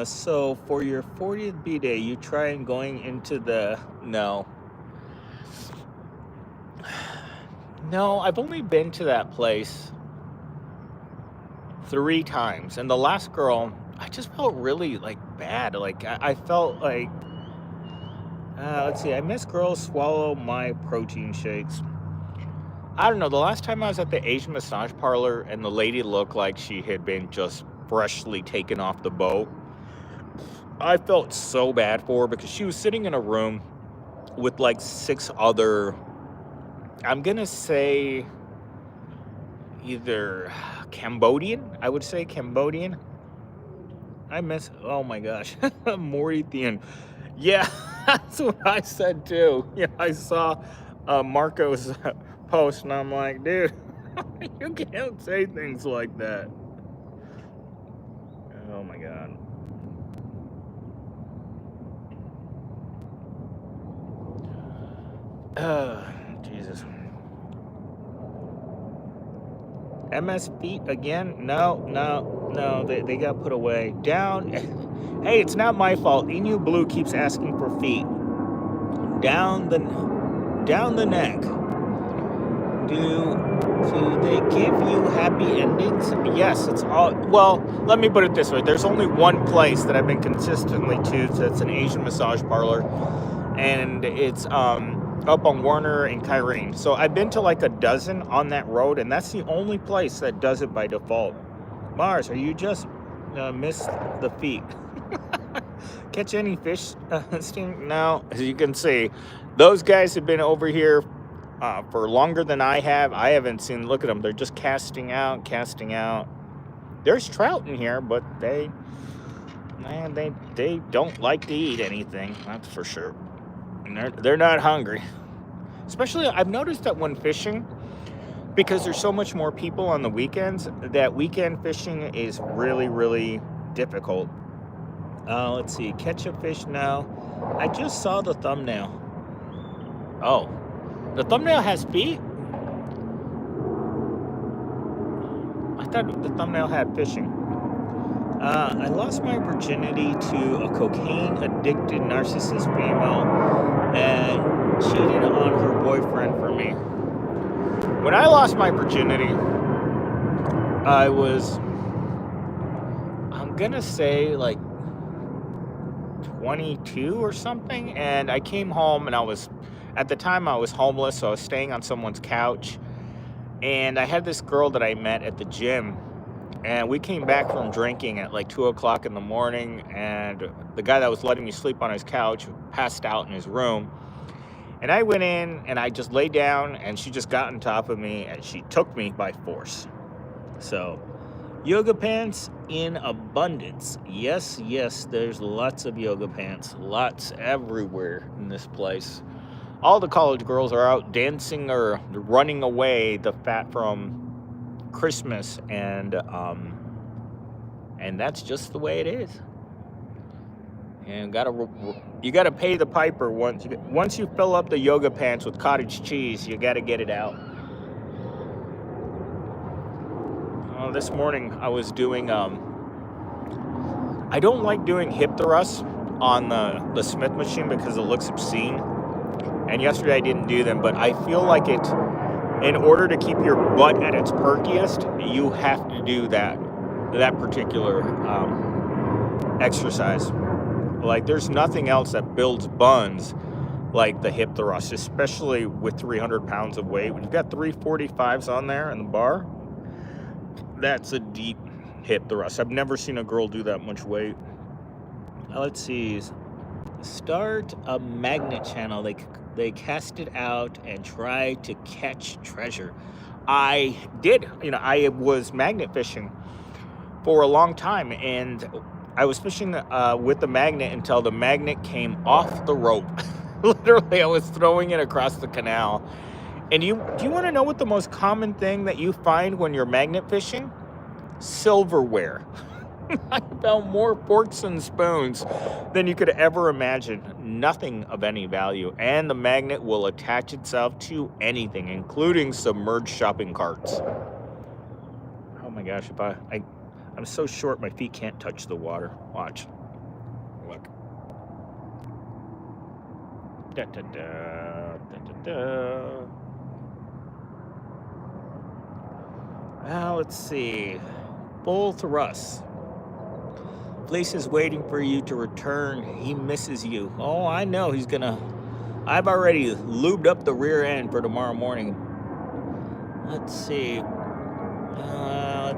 Speaker 1: So for your 40th B-Day, you try and going into no, I've only been to that place 3 times. And the last girl, I just felt really like bad. Like I felt like, let's see, I miss girls swallow my protein shakes. I don't know. The last time I was at the Asian massage parlor and the lady looked like she had been just freshly taken off the boat, I felt so bad for her because she was sitting in a room with like 6 other, I'm going to say either Cambodian. I would say Cambodian. Oh my gosh, Mauritian. Yeah, that's what I said too. Yeah, I saw Marco's post and I'm like, dude, you can't say things like that. Oh my God. Jesus. MS feet again? No, they got put away. Down. Hey, it's not my fault. Inu Blue keeps asking for feet. Down the neck. Do they give you happy endings? Yes, it's all. Well, let me put it this way. There's only one place that I've been consistently to that's an Asian massage parlor, and it's up on Warner and Kyrene. So I've been to like a dozen on that road, and that's the only place that does it by default. Mars, are you just miss the feet? Catch any fish, Steam? No, as you can see, those guys have been over here for longer than I have. I haven't seen, look at them, they're just casting out. There's trout in here, but they don't like to eat anything, that's for sure. And they're not hungry. Especially, I've noticed that when fishing, because there's so much more people on the weekends, that weekend fishing is really, really difficult. Let's see, catch a fish now. I just saw the thumbnail. Oh, the thumbnail has feet? I thought the thumbnail had fishing. I lost my virginity to a cocaine-addicted narcissist female and cheated on her boyfriend for me. When I lost my virginity, I was, I'm gonna say like 22 or something, and I came home and at the time I was homeless, so I was staying on someone's couch, and I had this girl that I met at the gym. And we came back from drinking at like 2 o'clock in the morning, and the guy that was letting me sleep on his couch passed out in his room. And I went in and I just laid down, and she just got on top of me and she took me by force. So, yoga pants in abundance. Yes, there's lots of yoga pants. Lots everywhere in this place. All the college girls are out dancing or running away the fat from Christmas, and that's just the way it is. And you gotta pay the piper once you fill up the yoga pants with cottage cheese. You gotta get it out. This morning I was doing I don't like doing hip thrusts on the Smith machine because it looks obscene, and yesterday I didn't do them, but I feel like in order to keep your butt at its perkiest, you have to do that particular exercise. Like, there's nothing else that builds buns like the hip thrust, especially with 300 pounds of weight. When you've got 345s on there in the bar, that's a deep hip thrust. I've never seen a girl do that much weight. Let's see. Start a magnet channel. They cast it out and try to catch treasure. I did. I was magnet fishing for a long time, and I was fishing with the magnet until the magnet came off the rope. Literally, I was throwing it across the canal. And do you want to know what the most common thing that you find when you're magnet fishing? Silverware. I found more forks and spoons than you could ever imagine. Nothing of any value. And the magnet will attach itself to anything, including submerged shopping carts. Oh my gosh, if I'm so short my feet can't touch the water. Watch. Look. Da, da, da, da, da, da. Well, let's see. Full thrust. Police is waiting for you to return. He misses you. Oh, I know he's gonna. I've already lubed up the rear end for tomorrow morning. Let's see.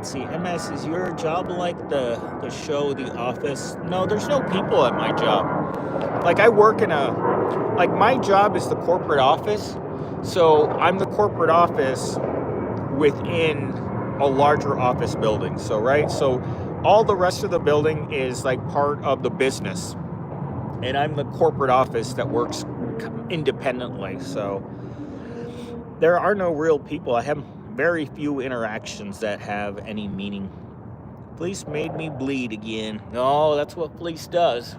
Speaker 1: MS, is your job like the show The Office? No, there's no people at my job. Like, I work in my job is the corporate office. So I'm the corporate office within a larger office building. So, right? So all the rest of the building is like part of the business. And I'm the corporate office that works independently. So there are no real people. I have very few interactions that have any meaning. Police made me bleed again. No, that's what police does.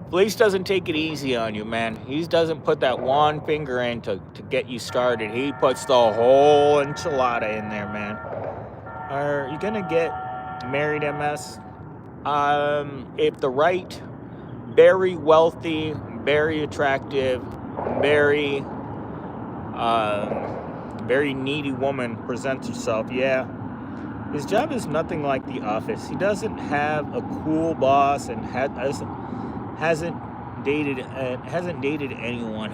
Speaker 1: Police doesn't take it easy on you, man. He doesn't put that one finger in to get you started. He puts the whole enchilada in there, man. Are you gonna get married, MS? If the right, very wealthy, very attractive, very needy woman presents herself, yeah. His job is nothing like The Office. He doesn't have a cool boss and hasn't dated anyone.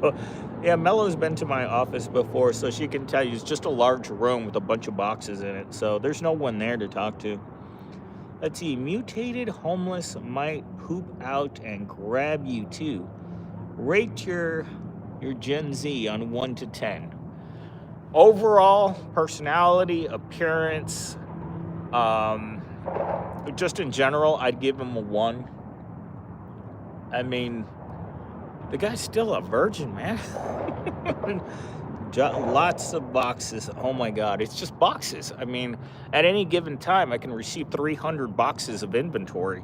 Speaker 1: No. Yeah, Mello's been to my office before, so she can tell you it's just a large room with a bunch of boxes in it. So there's no one there to talk to. Let's see. Mutated homeless might poop out and grab you too. Rate your Gen Z on 1 to 10. Overall, personality, appearance, just in general, I'd give him a 1. I mean, the guy's still a virgin, man. Lots of boxes. Oh my God, it's just boxes. I mean, at any given time, I can receive 300 boxes of inventory.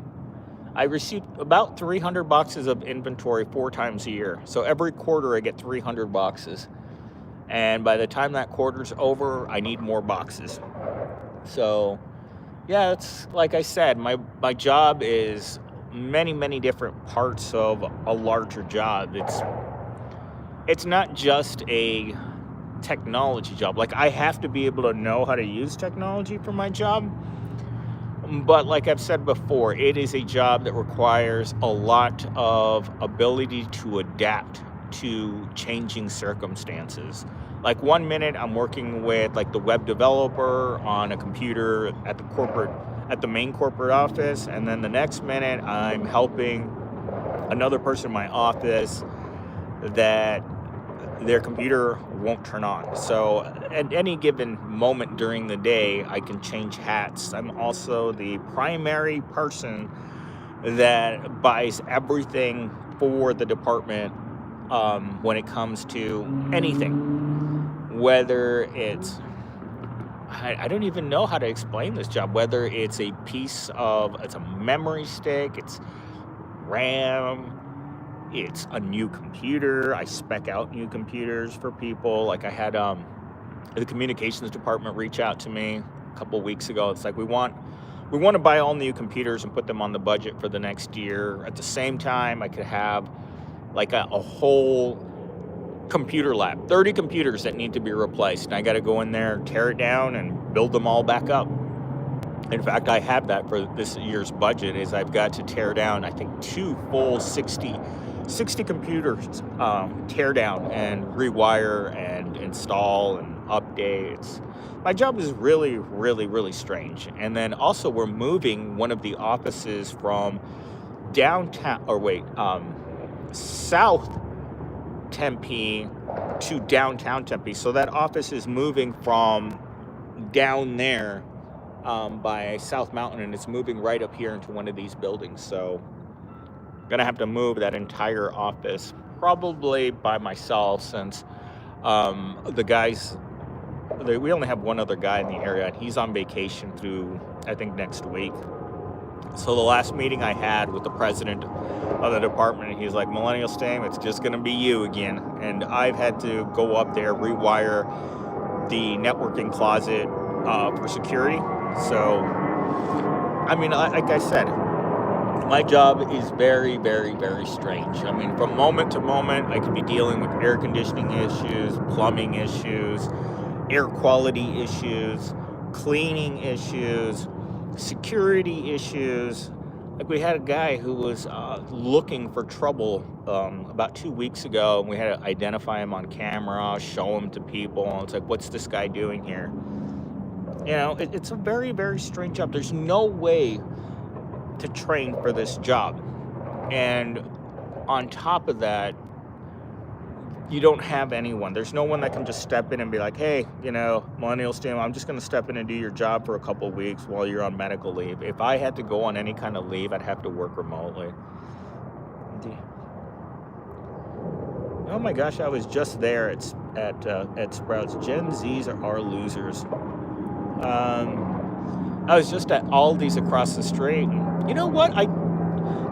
Speaker 1: I receive about 300 boxes of inventory 4 times a year. So every quarter I get 300 boxes. And by the time that quarter's over, I need more boxes. So yeah, it's like I said, my job is many different parts of a larger job. It's not just a technology job. Like, I have to be able to know how to use technology for my job. But like I've said before, it is a job that requires a lot of ability to adapt to changing circumstances. Like, 1 minute I'm working with like the web developer on a computer at the main corporate office, and then the next minute I'm helping another person in my office that their computer won't turn on. So at any given moment during the day, I can change hats. I'm also the primary person that buys everything for the department when it comes to anything. Whether it's, I don't even know how to explain this job, whether it's it's a memory stick, it's RAM, it's a new computer. I spec out new computers for people. Like, I had the communications department reach out to me a couple weeks ago. It's like, we want to buy all new computers and put them on the budget for the next year. At the same time, I could have like a whole computer lab, 30 computers that need to be replaced. And I got to go in there, tear it down, and build them all back up. In fact, I have that for this year's budget. Is I've got to tear down, I think, 2 full 60 computers, tear down and rewire and install and updates. My job is really, really, really strange. And then also we're moving one of the offices from downtown, or wait, South Tempe to downtown Tempe. So that office is moving from down there by South Mountain, and it's moving right up here into one of these buildings. So I'm gonna have to move that entire office probably by myself, since the guys, we only have one other guy in the area, and he's on vacation through, I think, next week. So the last meeting I had with the president of the department, he's like, MillennialSteam, it's just gonna be you again. And I've had to go up there, rewire the networking closet for security. So, I mean, like I said, my job is very, very, very strange. I mean, from moment to moment, I could be dealing with air conditioning issues, plumbing issues, air quality issues, cleaning issues, security issues. Like, we had a guy who was looking for trouble about 2 weeks ago, and we had to identify him on camera, show him to people, and it's like, what's this guy doing here? You know, it's a very, very strange job. There's no way to train for this job. And on top of that, you don't have anyone. There's no one that can just step in and be like, hey, you know, MillennialSteam, I'm just going to step in and do your job for a couple of weeks while you're on medical leave. If I had to go on any kind of leave, I'd have to work remotely. Oh my gosh, I was just there at Sprouts. Gen Zs are losers. I was just at Aldi's across the street. And you know what?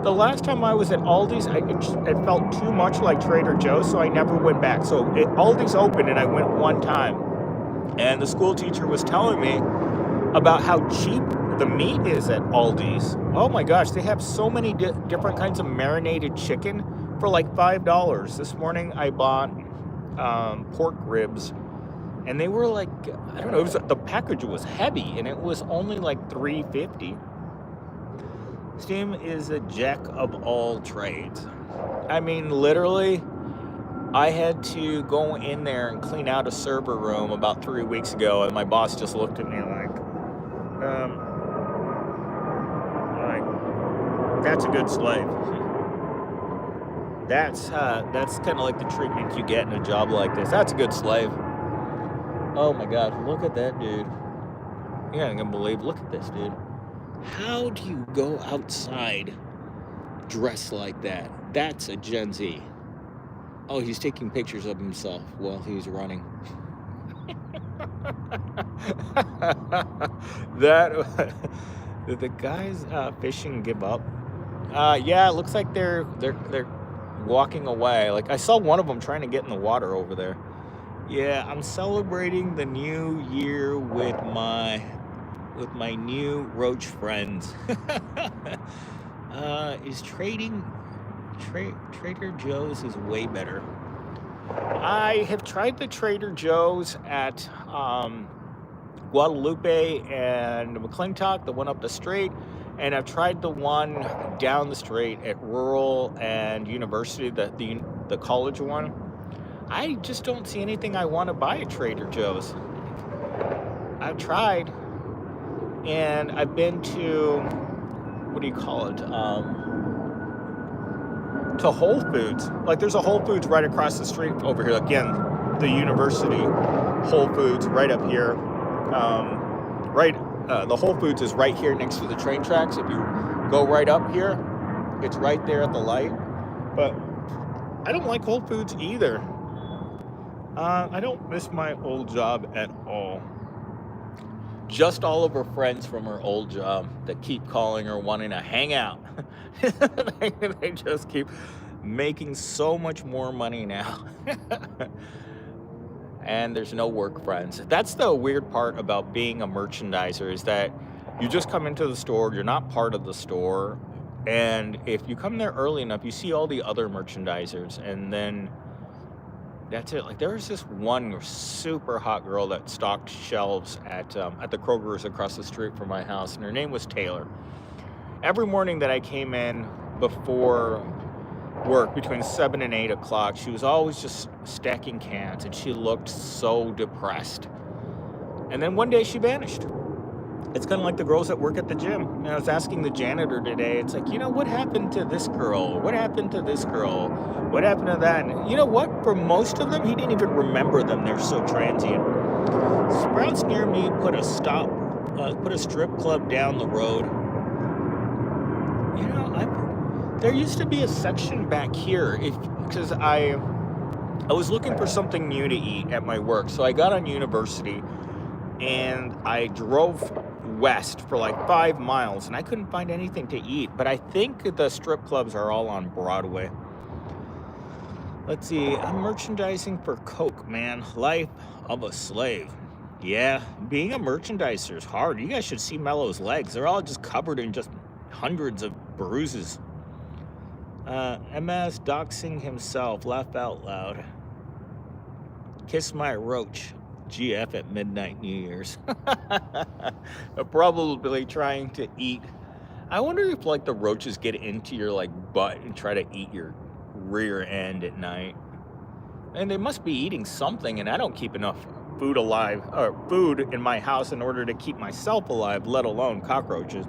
Speaker 1: The last time I was at Aldi's, it felt too much like Trader Joe's, so I never went back. So Aldi's open, and I went one time. And the school teacher was telling me about how cheap the meat is at Aldi's. Oh my gosh, they have so many different kinds of marinated chicken for like $5. This morning I bought pork ribs, and they were like, I don't know, the package was heavy, and it was only like $3.50. Steam is a jack of all trades. I mean, literally, I had to go in there and clean out a server room about 3 weeks ago, and my boss just looked at me like, that's a good slave. That's kind of like the treatment you get in a job like this. That's a good slave. Oh my God, look at that dude. Yeah, I can't believe, look at this dude. How do you go outside dressed like that? That's a Gen Z. Oh, he's taking pictures of himself while he's running. Did the guys fishing give up? Yeah, it looks like they're walking away. Like, I saw one of them trying to get in the water over there. Yeah, I'm celebrating the new year with my new roach friends. Is Trader Joe's is way better. I have tried the Trader Joe's at Guadalupe and McClintock, the one up the street, and I've tried the one down the street at Rural and University, the college one. I just don't see anything I want to buy at Trader Joe's. I've tried, and I've been to, what do you call it? To Whole Foods. Like, there's a Whole Foods right across the street over here. Again, the University Whole Foods right up here. The Whole Foods is right here next to the train tracks. If you go right up here, it's right there at the light. But I don't like Whole Foods either. I don't miss my old job at all. Just all of her friends from her old job that keep calling her wanting to hang out. They just keep making so much more money now. And there's no work friends. That's the weird part about being a merchandiser, is that you just come into the store, you're not part of the store, and if you come there early enough, you see all the other merchandisers, and then that's it. Like there was this one super hot girl that stocked shelves at the Kroger's across the street from my house, and her name was Taylor. Every morning that I came in before work, between 7 and 8 o'clock, she was always just stacking cans, and she looked so depressed. And then one day she vanished. It's kind of like the girls that work at the gym. And I was asking the janitor today, it's like, what happened to this girl? What happened to this girl? What happened to that? And you know what? For most of them, he didn't even remember them. They're so transient. Sprouts near me put a strip club down the road. There used to be a section back here because I was looking for something new to eat at my work. So I got on University and I drove west for like 5 miles and I couldn't find anything to eat. But I think the strip clubs are all on Broadway. Let's see. I'm merchandising for Coke, man. Life of a slave. Yeah, being a merchandiser is hard. You guys should see Mello's legs. They're all just covered in just hundreds of bruises. MS doxing himself. Laugh out loud. Kiss my roach. GF at midnight New Year's. Probably trying to eat. I wonder if like the roaches get into your like butt and try to eat your rear end at night. And they must be eating something, and I don't keep enough food in my house in order to keep myself alive, let alone cockroaches.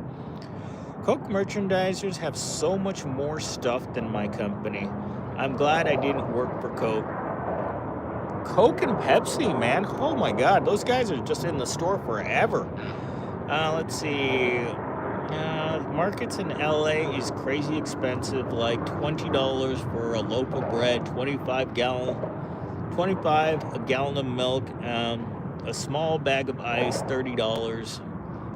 Speaker 1: Coke merchandisers have so much more stuff than my company. I'm glad I didn't work for Coke. Coke and Pepsi, man. Oh my God, those guys are just in the store forever. Let's see. Markets in LA is crazy expensive, like $20 for a loaf of bread, 25 a gallon of milk, a small bag of ice, $30.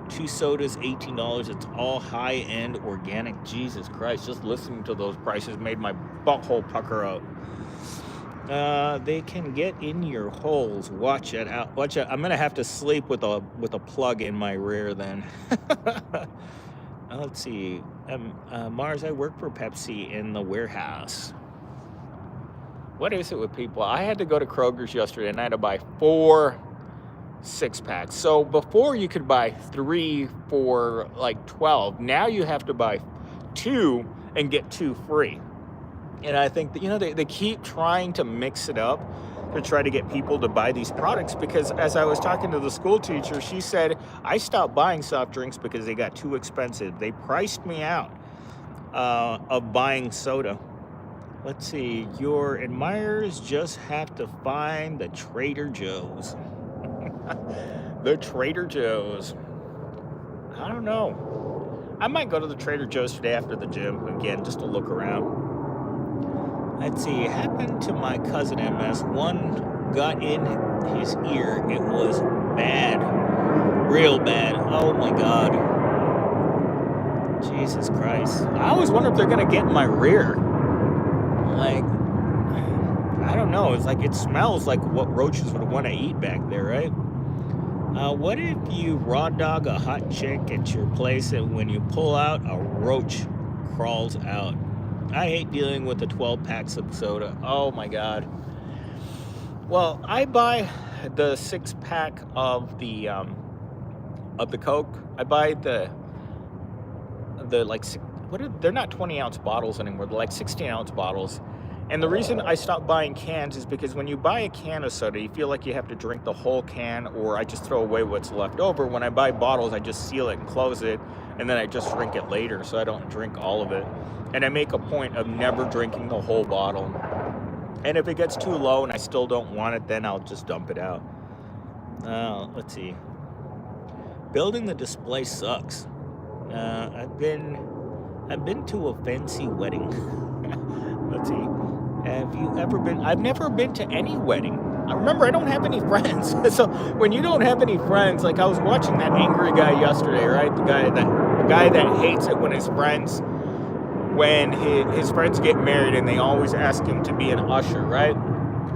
Speaker 1: 2 sodas, $18. It's all high-end organic. Jesus Christ, just listening to those prices made my butthole pucker out. They can get in your holes. Watch it out. Watch it. I'm gonna have to sleep with a plug in my rear then. Let's see. Mars, I work for Pepsi in the warehouse. What is it with people? I had to go to Kroger's yesterday and I had to buy 4 6-packs. So before you could buy 3 for like 12. Now you have to buy 2 and get 2 free. And I think that, they keep trying to mix it up to try to get people to buy these products, because as I was talking to the school teacher, she said, I stopped buying soft drinks because they got too expensive. They priced me out of buying soda. Let's see. Your admirers just have to find the Trader Joe's. The Trader Joe's. I don't know. I might go to the Trader Joe's today after the gym again, just to look around. Let's see. It happened to my cousin MS. One got in his ear. It was bad. Real bad. Oh my God. Jesus Christ. I always wonder if they're going to get in my rear. Like, I don't know. It's like, it smells like what roaches would want to eat back there, right? What if you raw dog a hot chick at your place and when you pull out, a roach crawls out? I hate dealing with the 12 packs of soda. Oh my God. Well, I buy the 6-pack of the Coke. I buy they're not 20-ounce bottles anymore. They're like 16-ounce bottles. And the reason I stopped buying cans is because when you buy a can of soda, you feel like you have to drink the whole can, or I just throw away what's left over. When I buy bottles, I just seal it and close it, and then I just drink it later, so I don't drink all of it. And I make a point of never drinking the whole bottle. And if it gets too low and I still don't want it, then I'll just dump it out. Let's see. Building the display sucks. I've been to a fancy wedding. Let's see. Have you ever been? I've never been to any wedding. Remember, I don't have any friends. So when you don't have any friends, like I was watching that angry guy yesterday, right? The guy that hates it when his friends get married and they always ask him to be an usher, right?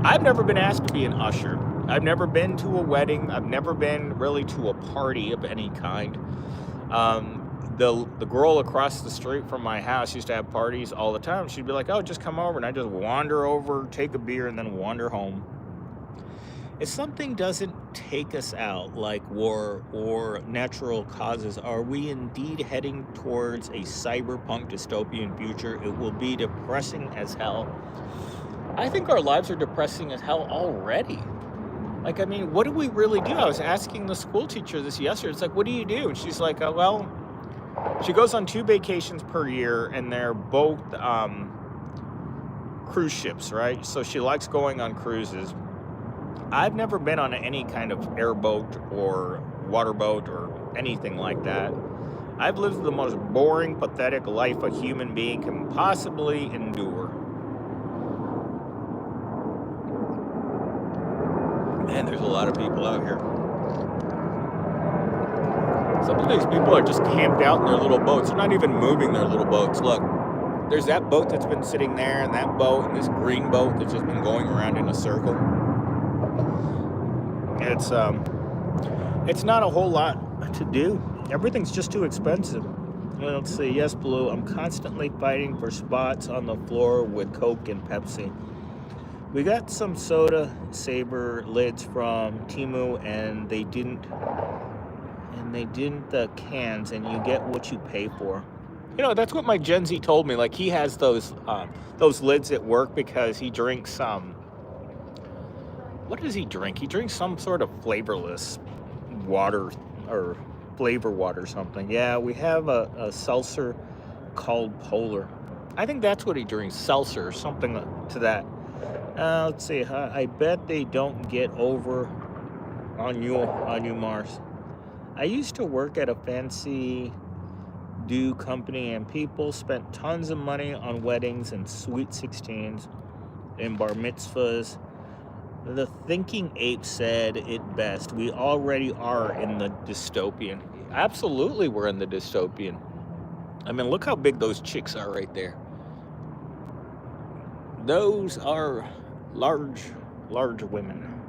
Speaker 1: I've never been asked to be an usher. I've never been to a wedding. I've never been really to a party of any kind. the girl across the street from my house used to have parties all the time. She'd be like, "Oh, just come over," and I just wander over, take a beer, and then wander home. If something doesn't take us out, like war or natural causes, are we indeed heading towards a cyberpunk dystopian future? It will be depressing as hell. I think our lives are depressing as hell already. Like, I mean, what do we really do? I was asking the school teacher this yesterday. It's like, what do you do? And she's like, well, she goes on 2 vacations per year, and they're both cruise ships, right? So she likes going on cruises. I've never been on any kind of airboat or water boat or anything like that. I've lived the most boring, pathetic life a human being can possibly endure. Man, there's a lot of people out here. Some of these people are just camped out in their little boats. They're not even moving their little boats. Look, there's that boat that's been sitting there, and that boat, and this green boat that's just been going around in a circle. It's not a whole lot to do. Everything's just too expensive. Well, let's see. Yes, Blue. I'm constantly fighting for spots on the floor with Coke and Pepsi. We got some soda saber lids from Temu, and they didn't the cans, and you get what you pay for. You know, that's what my Gen Z told me. Like, he has those lids at work because he drinks what does he drink? He drinks some sort of flavorless water or flavor water or something. Yeah, we have a seltzer called Polar. I think that's what he drinks, seltzer or something to that. Let's see. I bet they don't get over on you, Mars. I used to work at a fancy do company, and people spent tons of money on weddings and sweet 16s and bar mitzvahs. The thinking ape said it best. We already are in the dystopian. Absolutely, we're in the dystopian. I mean, look how big those chicks are right there. Those are large women.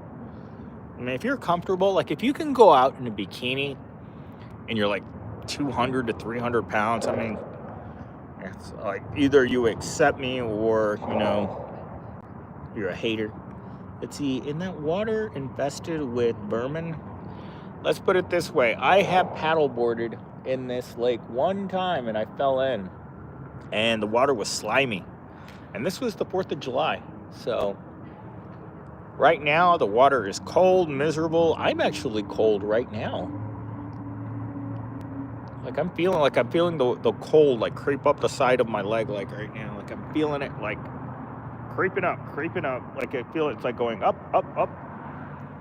Speaker 1: I mean, if you're comfortable, like if you can go out in a bikini and you're like 200 to 300 pounds, I mean, it's like either you accept me or, you know, you're a hater. Let's see, in that water infested with vermin? Let's put it this way. I have paddleboarded in this lake one time and I fell in and the water was slimy. And this was the 4th of July. So right now the water is cold, miserable. I'm actually cold right now. Like I'm feeling the cold like creep up the side of my leg like right now. Like I'm feeling it like creeping up. Like I feel it's like going up.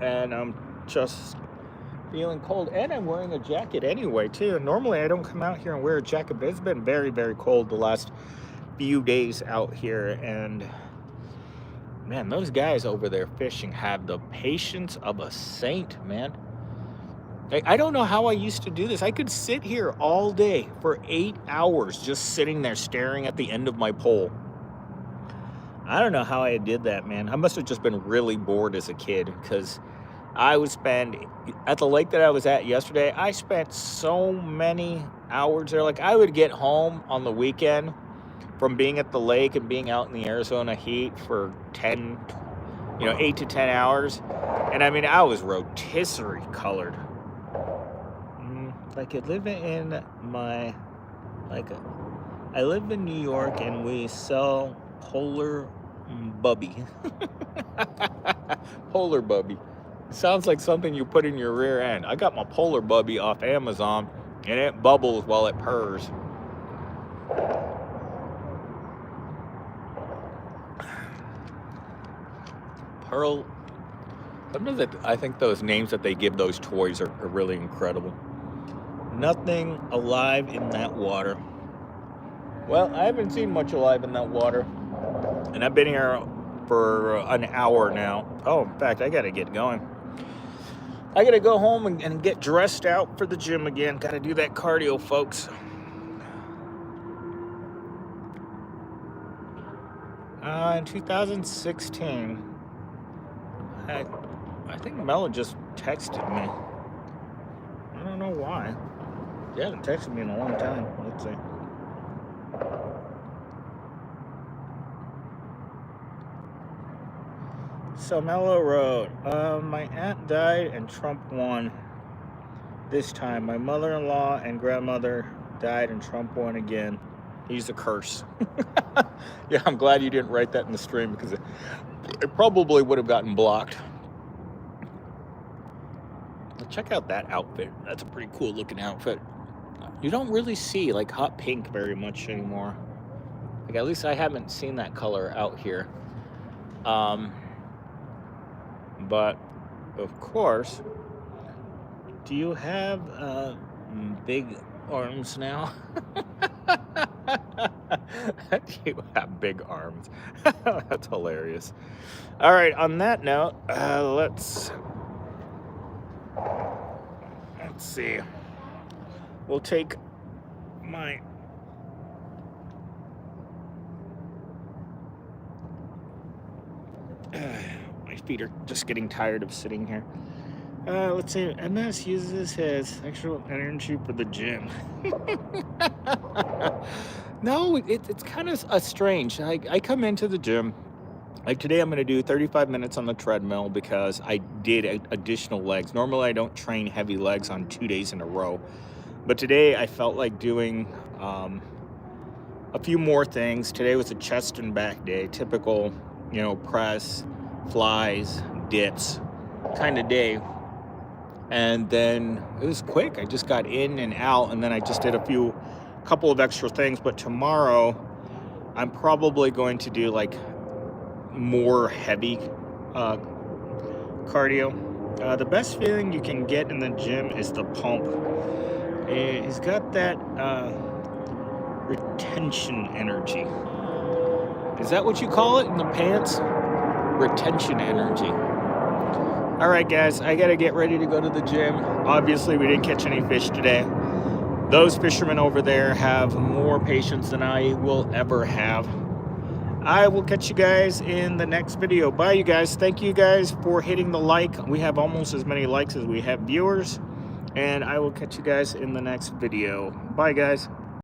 Speaker 1: And I'm just feeling cold. And I'm wearing a jacket anyway too. Normally I don't come out here and wear a jacket, but it's been very, very cold the last few days out here. And man, those guys over there fishing have the patience of a saint, man. I don't know how I used to do this. I could sit here all day for 8 hours just sitting there staring at the end of my pole. I don't know how I did that, man. I must have just been really bored as a kid because I would spend, at the lake that I was at yesterday, I spent so many hours there. Like I would get home on the weekend from being at the lake and being out in the Arizona heat for 8 to 10 hours. And I mean, I was rotisserie colored. Like I live I live in New York and we sell Polar Bubby. Polar Bubby. Sounds like something you put in your rear end. I got my Polar Bubby off Amazon and it bubbles while it purrs. Pearl. Sometimes I think those names that they give those toys are really incredible. Nothing alive in that water. Well, I haven't seen much alive in that water. And I've been here for an hour now. Oh, in fact, I gotta get going. I gotta go home and get dressed out for the gym again. Gotta do that cardio, folks. In 2016, I think Mella just texted me. I don't know why. You haven't texted me in a long time. Let's see. So Mellow Road. My aunt died and Trump won this time. My mother-in-law and grandmother died and Trump won again. He's a curse. Yeah, I'm glad you didn't write that in the stream because it probably would have gotten blocked. Check out that outfit. That's a pretty cool looking outfit. You don't really see like hot pink very much anymore. Like at least I haven't seen that color out here. But of course, do you have big arms now? Do you have big arms? That's hilarious. All right, on that note, let's see. We'll take my feet are just getting tired of sitting here. Let's see. MS uses his sexual energy for the gym. No, it's kind of strange. I come into the gym. Like today, I'm going to do 35 minutes on the treadmill because I did additional legs. Normally, I don't train heavy legs on 2 days in a row. But today, I felt like doing a few more things. Today was a chest and back day. Typical, press, flies, dips kind of day. And then it was quick. I just got in and out, and then I just did a couple of extra things. But tomorrow, I'm probably going to do like more heavy cardio. The best feeling you can get in the gym is the pump. He's got that retention energy. Is that what you call it in the pants? Retention energy. All right, guys, I gotta get ready to go to the gym. Obviously, we didn't catch any fish today. Those fishermen over there have more patience than I will ever have. I will catch you guys in the next video. Bye, you guys. Thank you guys for hitting the like. We have almost as many likes as we have viewers. And I will catch you guys in the next video. Bye, guys.